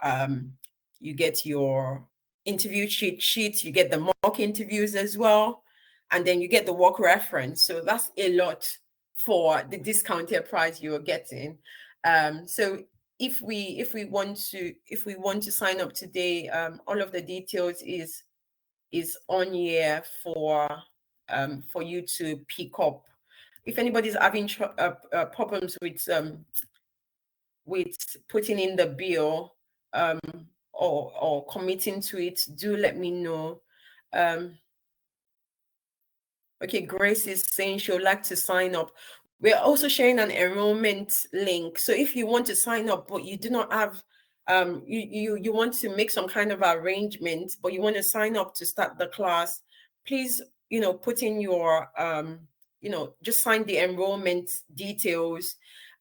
interview cheat sheet, you get the mock interviews as well, and then you get the work reference. So that's a lot for the discounted price you're getting. So if we want to sign up today, all of the details is on here for you to pick up. If anybody's having problems with putting in the bill or committing to it, do let me know. Okay, Grace is saying she would like to sign up. We're also sharing an enrollment link. So if you want to sign up, but you do not have, you want to make some kind of arrangement, but you want to sign up to start the class, please, put in your, just sign the enrollment details,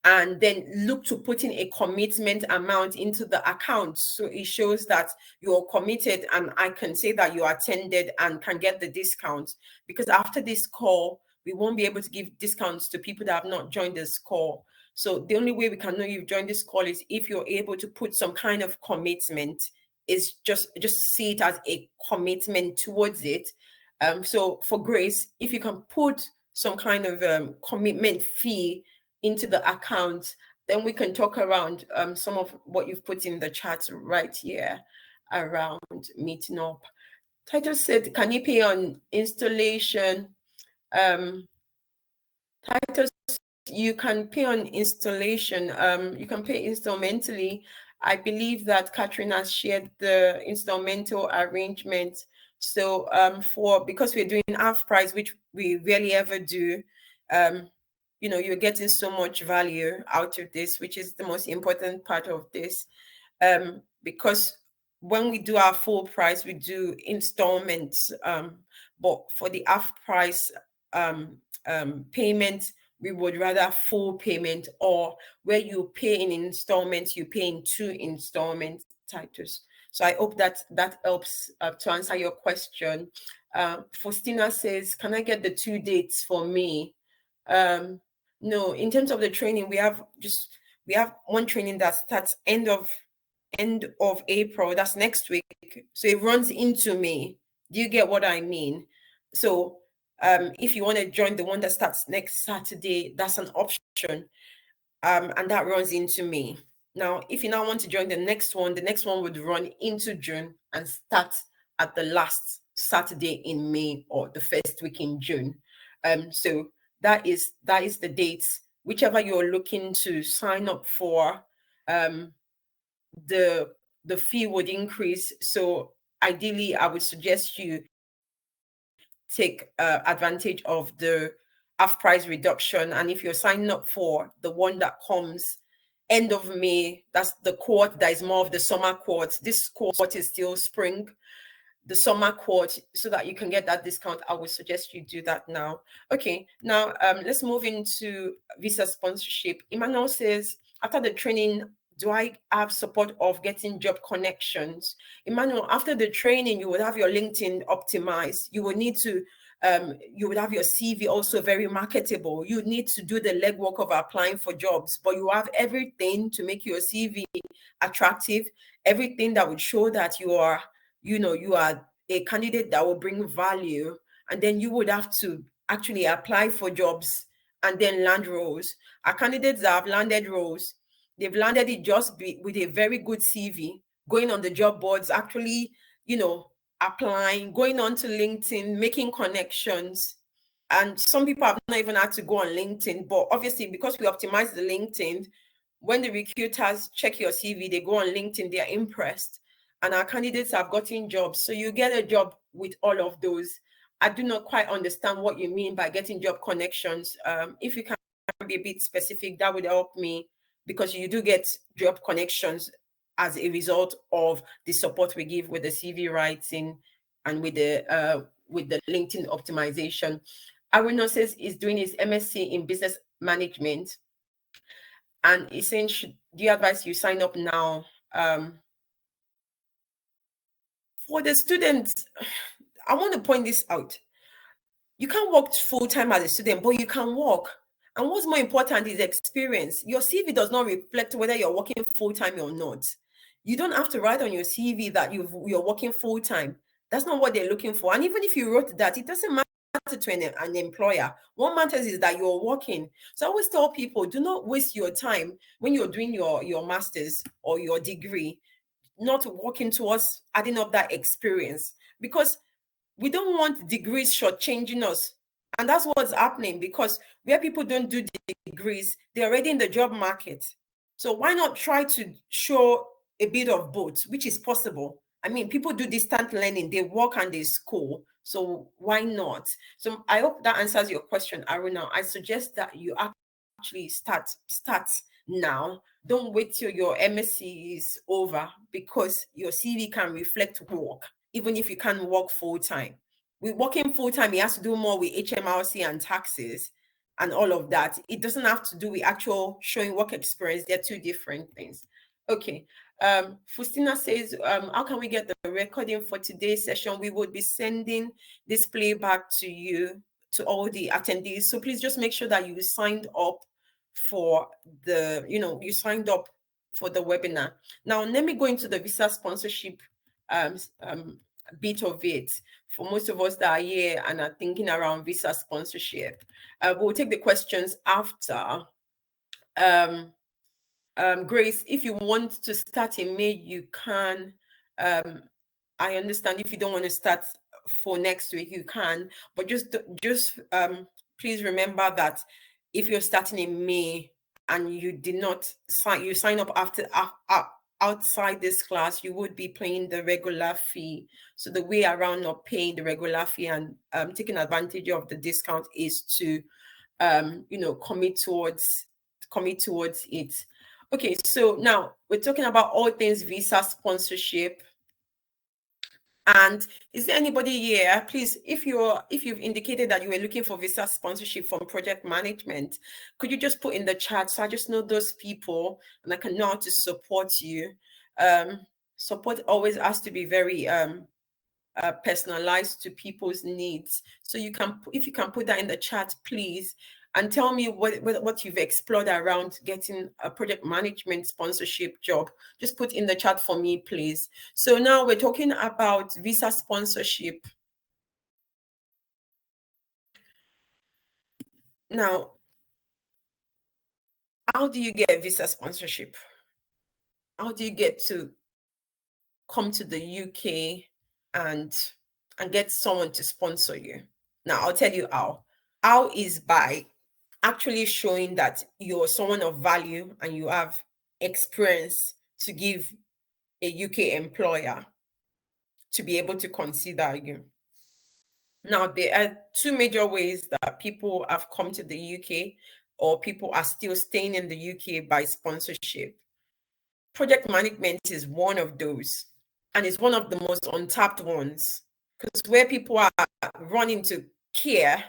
and then look to put in a commitment amount into the account. So it shows that you're committed, and I can say that you attended and can get the discount. Because after this call, we won't be able to give discounts to people that have not joined this call. So the only way we can know you've joined this call is if you're able to put some kind of commitment. Is just see it as a commitment towards it. So for Grace, if you can put some kind of commitment fee into the account, then we can talk around some of what you've put in the chat right here around meeting up. Titus said, can you pay on installation? Titus, you can pay on installation. You can pay installmentally. I believe that Catherine has shared the installmental arrangement. So because we're doing half price, which we rarely ever do, you're getting so much value out of this, which is the most important part of this. Because when we do our full price, we do installments. But for the half price payment, we would rather full payment, or where you pay in installments, you pay in 2 installments, Titus. So I hope that helps to answer your question. Faustina says, can I get the 2 dates for me? No, in terms of the training, we have one training that starts end of April. That's next week. So it runs into May. Do you get what I mean? So if you want to join the one that starts next Saturday, that's an option. And that runs into May. Now, if you now want to join the next one would run into June and start at the last Saturday in May or the first week in June. So that is the dates. Whichever you're looking to sign up for, the fee would increase. So ideally, I would suggest you take advantage of the half price reduction. And if you're signing up for the one that comes end of May, that's the quote that is more of the summer quote. This quote is still spring. The summer quote, so that you can get that discount, I would suggest you do that now. Okay, now let's move into visa sponsorship. Emmanuel says, after the training, do I have support of getting job connections? Emmanuel, after the training, you would have your LinkedIn optimized. You will need to, you would have your CV also very marketable. You need to do the legwork of applying for jobs, but you have everything to make your CV attractive, everything that would show that you are a candidate that will bring value, and then you would have to actually apply for jobs and then land roles. Our candidates that have landed roles, they've landed it just with a very good CV, going on the job boards, actually, applying, going on to LinkedIn, making connections. And some people have not even had to go on LinkedIn, but obviously because we optimize the LinkedIn, when the recruiters check your CV, they go on LinkedIn, they're impressed. And our candidates have gotten jobs. So you get a job with all of those. I do not quite understand what you mean by getting job connections. If you can be a bit specific, that would help me, because you do get job connections as a result of the support we give with the CV writing and with the LinkedIn optimization. Aruna says he's doing his MSc in business management, and he's saying, do you advise you sign up now? For the students, I want to point this out. You can't work full-time as a student, but you can work. And what's more important is experience. Your CV does not reflect whether you're working full-time or not. You don't have to write on your CV that you're working full-time. That's not what they're looking for. And even if you wrote that, it doesn't matter to an employer. What matters is that you're working. So I always tell people, do not waste your time when you're doing your master's or your degree, not working towards adding up that experience, because we don't want degrees shortchanging us. And that's what's happening, because where people don't do degrees, they're already in the job market. So why not try to show a bit of both, which is possible? I mean, people do distant learning, they work and they school. So why not? So I hope that answers your question, Aruna. I suggest that you actually start now. Don't wait till your MSc is over, because your CV can reflect work, even if you can't work full-time. With working full-time, he has to do more with HMRC and taxes and all of that. It doesn't have to do with actual showing work experience. They're two different things. Okay. Faustina says, how can we get the recording for today's session? We would be sending this playback to you to all the attendees. So please just make sure that you signed up for the, you signed up for the webinar. Now, let me go into the visa sponsorship bit of it. For most of us that are here and are thinking around visa sponsorship, we'll take the questions after. Grace, if you want to start in May, you can. I understand if you don't want to start for next week, you can, but just please remember that if you're starting in May and you did not sign up after outside this class, you would be paying the regular fee. So the way around not paying the regular fee and taking advantage of the discount is to commit towards it. Okay, so now we're talking about all things visa sponsorship. And is there anybody here, please, if you've indicated that you were looking for visa sponsorship from project management, could you just put in the chat so I just know those people and I can know how to support you? Support always has to be very personalized to people's needs. So if you can put that in the chat, please, and tell me what you've explored around getting a project management sponsorship job. Just put in the chat for me, please. So now we're talking about visa sponsorship. Now, how do you get visa sponsorship? How do you get to come to the UK and get someone to sponsor you? Now, I'll tell you how. How is by actually showing that you're someone of value and you have experience to give a UK employer to be able to consider you. Now, there are two major ways that people have come to the UK or people are still staying in the UK by sponsorship. Project management is one of those, and it's one of the most untapped ones, because where people are running to care,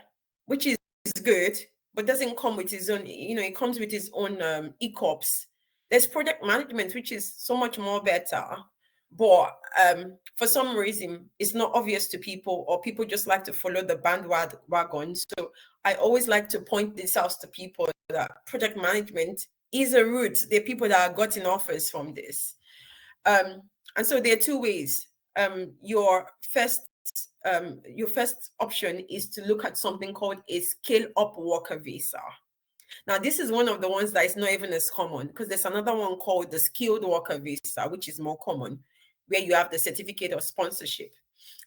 which is good, but doesn't come with its own, it comes with its own ECOPs. There's project management, which is so much more better, but for some reason, it's not obvious to people, or people just like to follow the bandwagon. So I always like to point this out to people that project management is a route. There are people that have gotten offers from this. And so there are two ways. Your first option is to look at something called a scale-up worker visa. Now, this is one of the ones that is not even as common, because there's another one called the skilled worker visa, which is more common, where you have the certificate of sponsorship.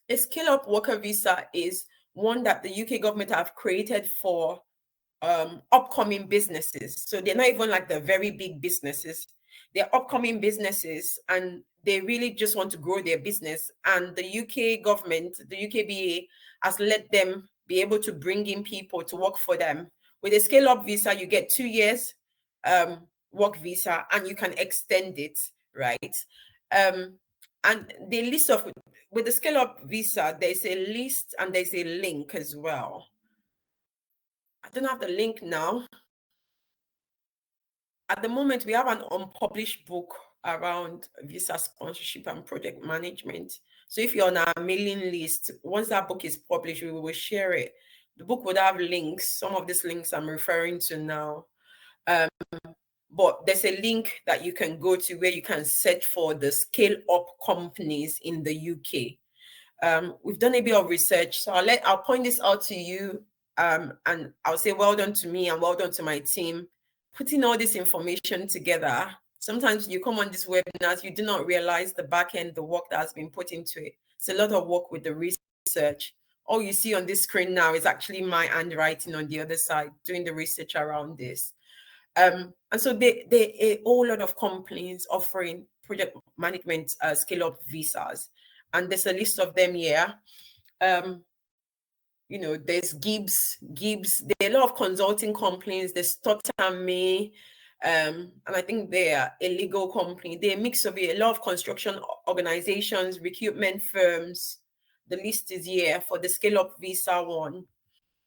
A scale-up worker visa is one that the UK government have created for upcoming businesses. So they're not even like the very big businesses. They're upcoming businesses, and they really just want to grow their business. And the UK government, the UKBA, has let them be able to bring in people to work for them. With a scale-up visa, you get 2 years work visa, and you can extend it, right? And the list of, with the scale-up visa, there's a list and there's a link as well. I don't have the link now. At the moment, we have an unpublished book around visa sponsorship and project management. So if you're on our mailing list, once that book is published, we will share it. The book would have links. Some of these links I'm referring to now. But there's a link that you can go to where you can search for the scale-up companies in the UK. We've done a bit of research, so I'll point this out to you, and I'll say well done to me and well done to my team. Putting all this information together, sometimes you come on these webinars, you do not realize the back end, the work that has been put into it. It's a lot of work with the research. All you see on this screen now is actually my handwriting on the other side, doing the research around this. And so there a whole lot of companies offering project management scale-up visas, and there's a list of them here. There's Gibbs. There are a lot of consulting companies. There's Tottenham, and I think they are a legal company. They're a mix of a lot of construction organizations, recruitment firms. The list is here for the scale-up visa one.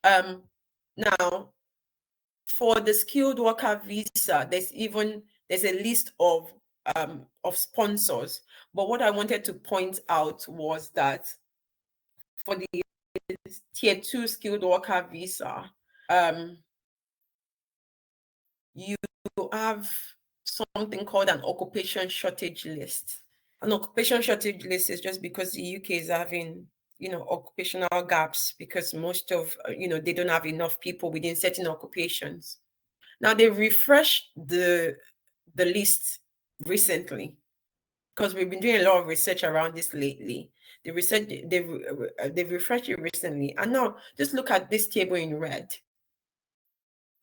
Now, for the skilled worker visa, there's a list of sponsors. But what I wanted to point out was that for the tier 2 skilled worker visa, you have something called an occupation shortage list. An occupation shortage list is just because the UK is having, occupational gaps because most of, they don't have enough people within certain occupations. Now they refreshed the list recently because we've been doing a lot of research around this lately. The research they've refreshed it recently, and now just look at this table in red.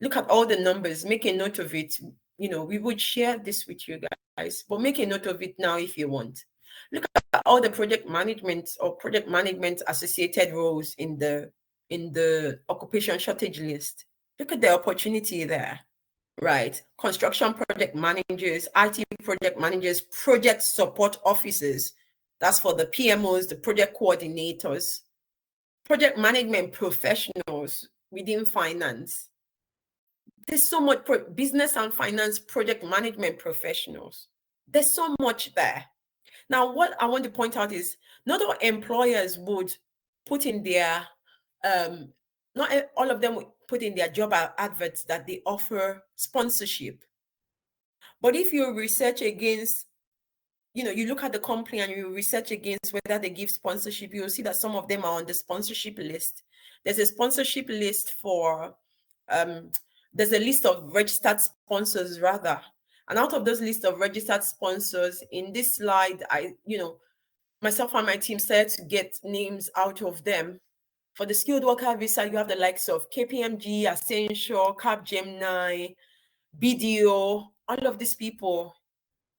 Look at all the numbers. Make a note of it. We would share this with you guys, but make a note of it now if you want. Look at all the project management or project management associated roles in the occupation shortage list. Look at the opportunity there. Right. Construction project managers, IT project managers, project support officers. That's for the PMOs, the project coordinators, project management professionals within finance. There's so much business and finance project management professionals. There's so much there. Now, what I want to point out is not all employers would put in their, not all of them would put in their job adverts that they offer sponsorship. But if you research against, you look at the company and you research against whether they give sponsorship, you'll see that some of them are on the sponsorship list. There's a sponsorship list for, there's a list of registered sponsors rather. And out of those list of registered sponsors in this slide, myself and my team started to get names out of them. For the skilled worker visa, you have the likes of KPMG, Accenture, Capgemini, BDO, all of these people,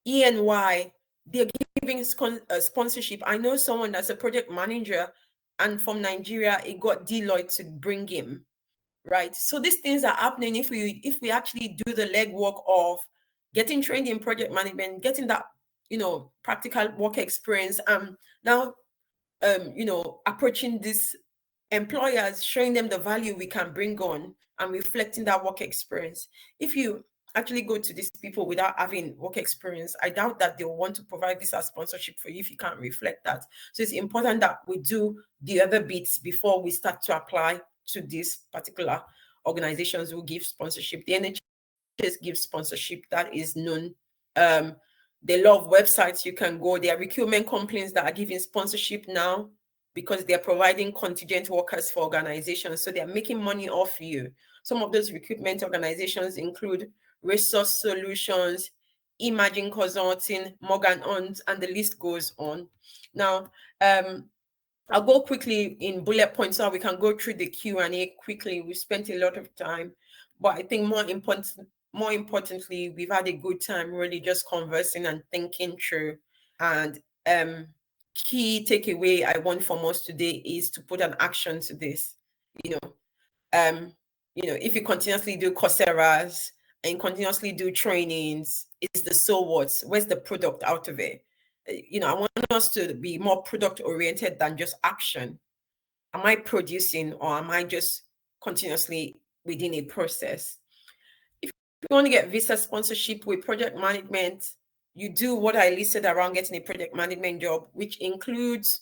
ENY, they're giving sponsorship. I know someone that's a project manager, and from Nigeria, it got Deloitte to bring him, right? So these things are happening if we actually do the legwork of getting trained in project management, getting that, practical work experience, now, approaching these employers, showing them the value we can bring on and reflecting that work experience. If you actually go to these people without having work experience, I doubt that they'll want to provide this as sponsorship for you if you can't reflect that. So it's important that we do the other bits before we start to apply to these particular organizations who give sponsorship. The NHS gives sponsorship, that is known. They love websites you can go. There are recruitment companies that are giving sponsorship now because they're providing contingent workers for organizations. So they're making money off you. Some of those recruitment organizations include Resource Solutions, Imagine Consulting, Morgan Hunt, and the list goes on. Now, I'll go quickly in bullet points so we can go through the Q&A quickly. We spent a lot of time, but I think more importantly, we've had a good time really just conversing and thinking through. And key takeaway I want from us today is to put an action to this. If you continuously do Coursera's and continuously do trainings, it's the so what? Where's the product out of it? I want us to be more product oriented than just action. Am I producing or am I just continuously within a process? If you want to get visa sponsorship with project management, you do what I listed around getting a project management job, which includes,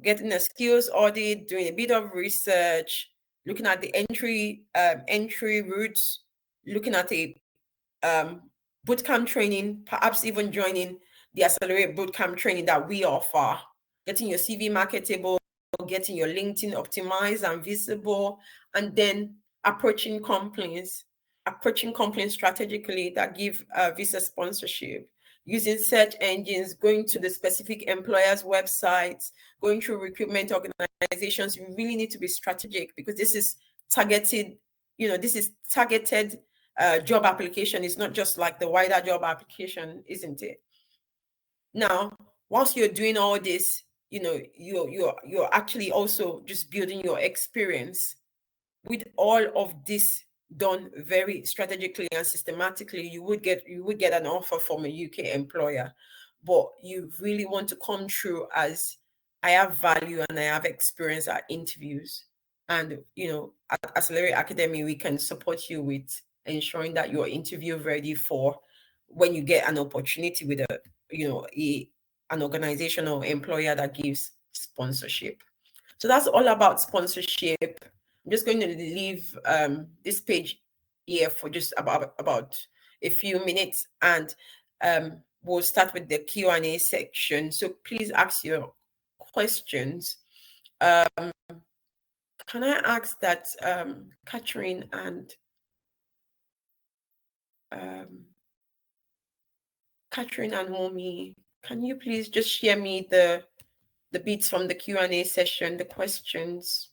getting a skills audit, doing a bit of research, looking at the entry routes, looking at a bootcamp training, perhaps even joining the accelerated bootcamp training that we offer, getting your CV marketable, getting your LinkedIn optimized and visible, and then approaching companies strategically that give visa sponsorship, using search engines, going to the specific employers' websites, going through recruitment organizations. You really need to be strategic because this is targeted, job application. Is not just like the wider job application, isn't it? Now, whilst you're doing all this, you're actually also just building your experience. With all of this done very strategically and systematically, you would get an offer from a UK employer, but you really want to come through as I have value and I have experience at interviews. And at Accelerate Academy, we can support you with ensuring that you're interview ready for when you get an opportunity with an organization or employer that gives sponsorship. So that's all about sponsorship. I'm just going to leave this page here for just about a few minutes, and we'll start with the Q&A section. So please ask your questions. Can I ask that Catherine and Momi, can you please just share me the bits from the Q&A session, the questions?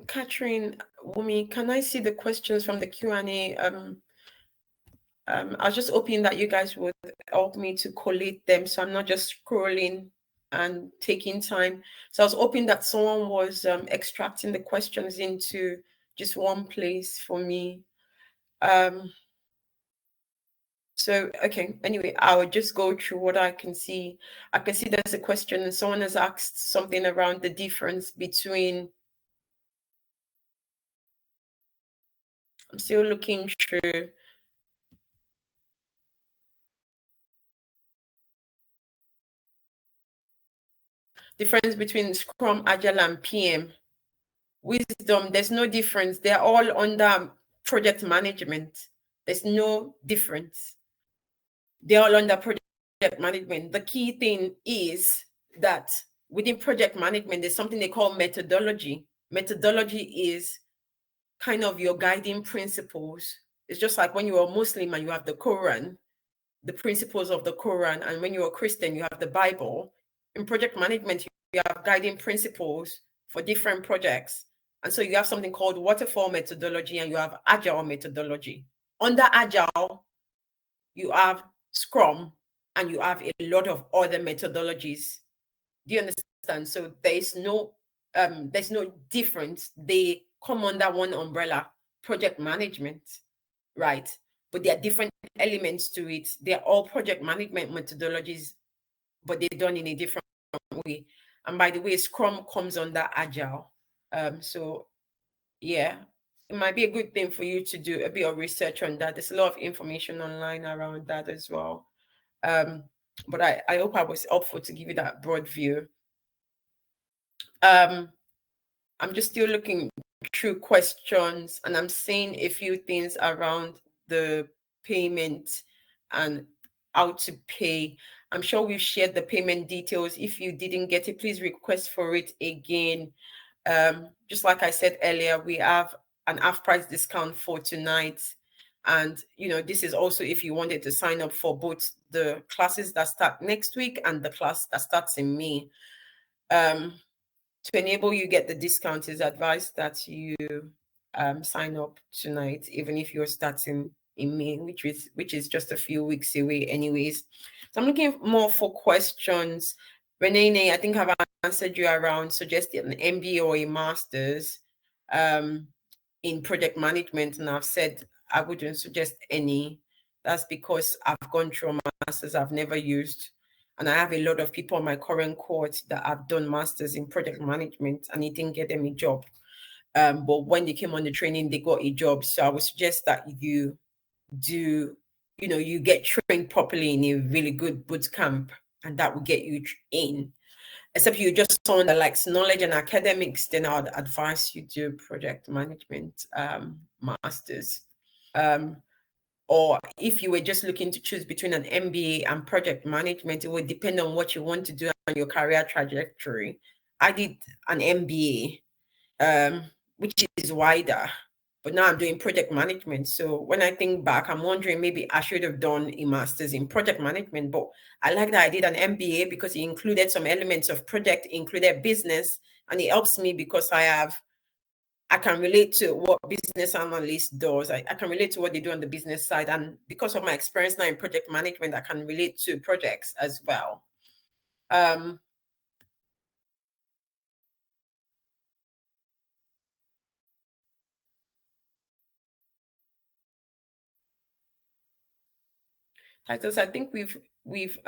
Catherine, Wumi, can I see the questions from the Q&A? I was just hoping that you guys would help me to collate them, so I'm not just scrolling and taking time. So I was hoping that someone was extracting the questions into just one place for me. So, okay, anyway, I will just go through what I can see. I can see there's a question, and someone has asked something around the difference between, I'm still looking through. Difference between Scrum, Agile, and PM. Wisdom, there's no difference. They're all under project management. There's no difference. They're all under project management. The key thing is that within project management, there's something they call methodology. Methodology is kind of your guiding principles. It's just like when you're a Muslim and you have the Quran, the principles of the Quran, and when you're a Christian, you have the Bible. In project management, you have guiding principles for different projects. And so you have something called waterfall methodology and you have agile methodology. Under agile, you have Scrum and you have a lot of other methodologies. Do you understand? So there's no difference. They come under one umbrella, project management, right? But there are different elements to it. They're all project management methodologies, but they're done in a different way. And by the way, Scrum comes under Agile. So yeah, it might be a good thing for you to do a bit of research on that. There's a lot of information online around that as well. But I hope I was helpful to give you that broad view. I'm just still looking through questions, and I'm seeing a few things around the payment and how to pay. I'm sure we've shared the payment details. If you didn't get it, please request for it again. Just like I said earlier, we have an half price discount for tonight. And, this is also if you wanted to sign up for both the classes that start next week and the class that starts in May. To enable you get the discount, is advised that you sign up tonight, even if you're starting in May, which is just a few weeks away anyways. So I'm looking more for questions. Renee, I think I've answered you around suggesting an MBA or a master's in project management, and I've said I wouldn't suggest any. That's because I've gone through a master's I've never used. And I have a lot of people on my current cohort that have done masters in project management, and it didn't get them a job. But when they came on the training, they got a job. So I would suggest that you do, you get trained properly in a really good boot camp, and that will get you in. Except you're just someone that likes knowledge and academics, then I would advise you do project management masters. Or if you were just looking to choose between an MBA and project management, it would depend on what you want to do on your career trajectory. I did an MBA, which is wider, but now I'm doing project management. So when I think back, I'm wondering maybe I should have done a master's in project management, but I like that I did an MBA because it included some elements of project, included business, and it helps me because I can relate to what business analyst does. I can relate to what they do on the business side. And because of my experience now in project management, I can relate to projects as well. Titles, I think we've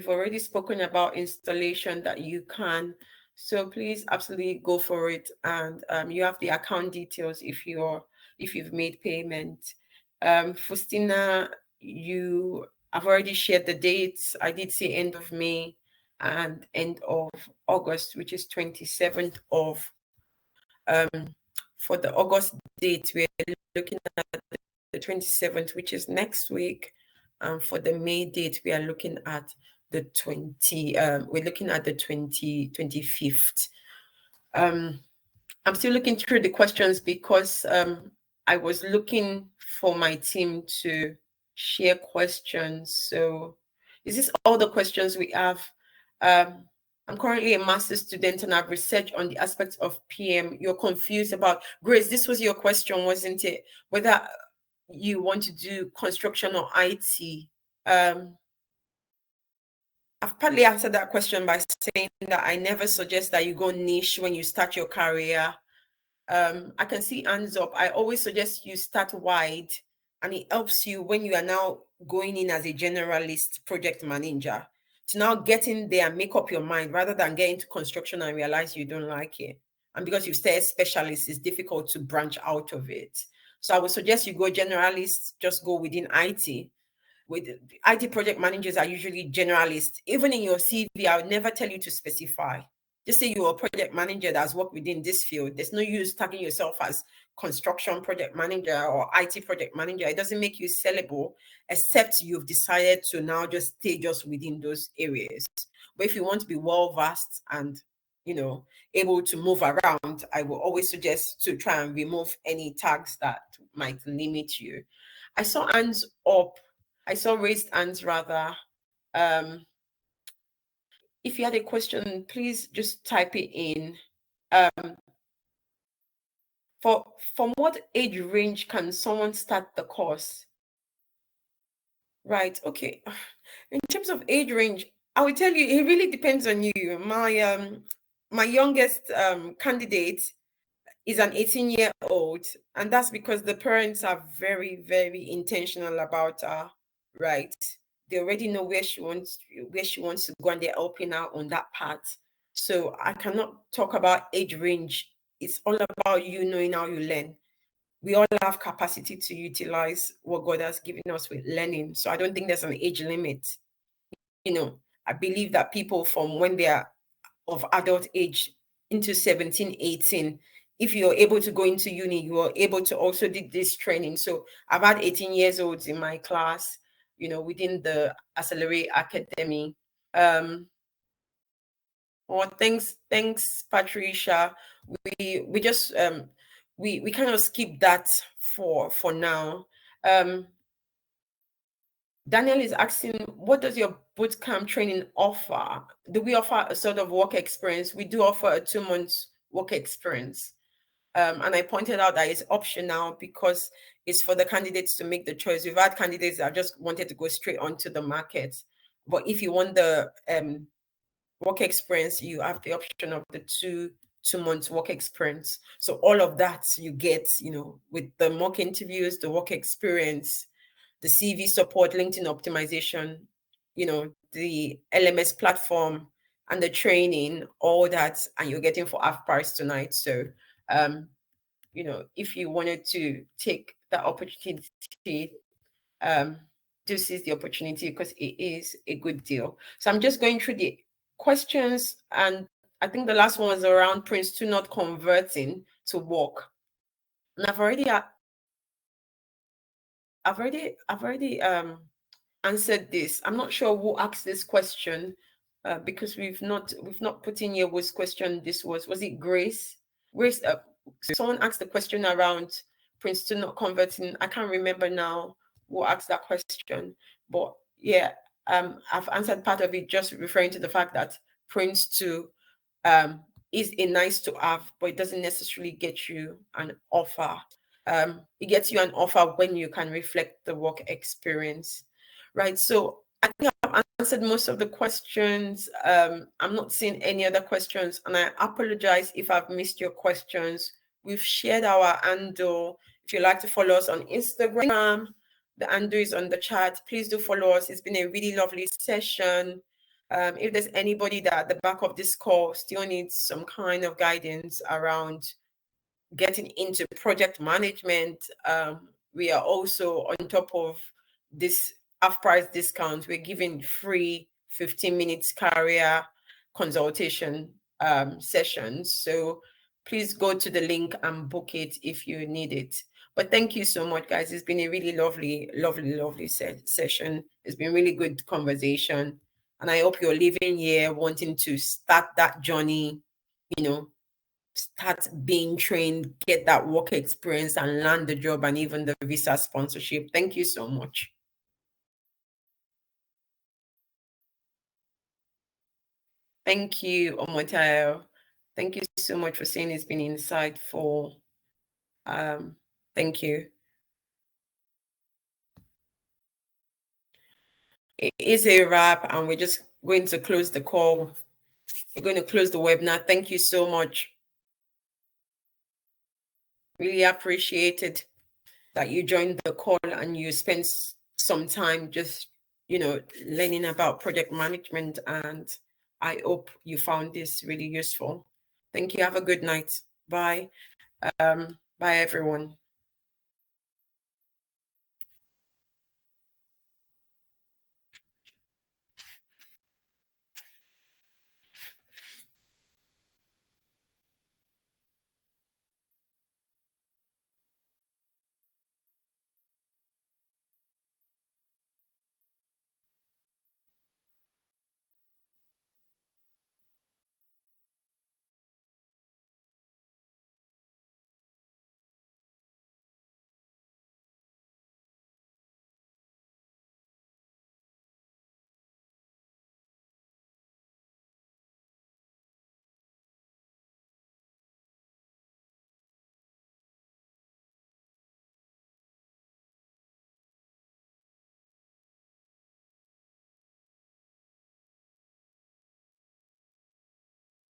already spoken about installation, that you can So please absolutely go for it. And you have the account details if you've made payment. Faustina, I've already shared the dates. I did say end of May and end of August, which is 27th of for the August date, we're looking at the 27th, which is next week. For the May date, we are looking at the 25th. I'm still looking through the questions because I was looking for my team to share questions. So is this all the questions we have? I'm currently a master's student and I've researched on the aspects of PM. You're confused about, Grace, this was your question, wasn't it? Whether you want to do construction or IT. I've partly answered that question by saying that I never suggest that you go niche when you start your career. I can see hands up. I always suggest you start wide, and it helps you when you are now going in as a generalist project manager to now get in there and make up your mind rather than get into construction and realize you don't like it. And because you stay a specialist, it's difficult to branch out of it. So I would suggest you go generalist, just go within IT. With IT project managers are usually generalists. Even in your CV, I would never tell you to specify. Just say you're a project manager that's worked within this field. There's no use tagging yourself as construction project manager or IT project manager. It doesn't make you sellable, except you've decided to now just stay just within those areas. But if you want to be well versed and able to move around, I will always suggest to try and remove any tags that might limit you. I saw hands up. I saw raised hands rather. If you had a question, please just type it in. From what age range can someone start the course? Right. Okay. In terms of age range, I will tell you, it really depends on you. My youngest candidate is an 18-year-old, and that's because the parents are very, very intentional about her, right? They already know where she wants to go, and they're helping her on that path. So I cannot talk about age range. It's all about you knowing how you learn. We all have capacity to utilize what God has given us with learning. So I don't think there's an age limit. I believe that people from when they are of adult age into 17, 18, if you're able to go into uni, you are able to also do this training. So I've had 18 years olds in my class, within the Accelerate Academy. Thanks, Patricia. We just we kind of skip that for now. Daniel is asking, what does your bootcamp training offer? Do we offer a sort of work experience? We do offer a 2-month work experience. And I pointed out that it's optional because it's for the candidates to make the choice. We've had candidates that just wanted to go straight onto the market. But if you want the work experience, you have the option of the two months work experience. So all of that you get, with the mock interviews, the work experience, the CV support, LinkedIn optimization, the LMS platform and the training, all that, and you're getting for half price tonight. So, if you wanted to take that opportunity, do seize the opportunity because it is a good deal. So I'm just going through the questions, and I think the last one was around Prince 2 not converting to work. And I've already answered this. I'm not sure who asked this question because we've not put in here whose question this was. Was it Grace? Grace, someone asked the question around Prince 2 not converting. I can't remember now who asked that question, but yeah, I've answered part of it, just referring to the fact that Prince 2 is a nice to have, but it doesn't necessarily get you an offer. It gets you an offer when you can reflect the work experience, right? So I think I've answered most of the questions. I'm not seeing any other questions, and I apologize if I've missed your questions. We've shared our handle. If you'd like to follow us on Instagram, the handle is on the chat. Please do follow us. It's been a really lovely session. If there's anybody that at the back of this call still needs some kind of guidance around getting into project management, we are also on top of this half price discount. We're giving free 15 minutes career consultation sessions. So please go to the link and book it if you need it. But thank you so much, guys. It's been a really lovely session. It's been really good conversation. And I hope you're leaving here wanting to start that journey, start being trained, get that work experience and land the job and even the visa sponsorship. Thank you so much. Thank you, Omotayo. Thank you so much for saying it's been insightful. Thank you. It is a wrap, and we're just going to close the call. We're going to close the webinar. Thank you so much. Really appreciated that you joined the call and you spent some time just, learning about project management. And I hope you found this really useful. Thank you. Have a good night. Bye. Bye, everyone.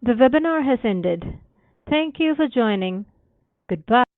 The webinar has ended. Thank you for joining. Goodbye.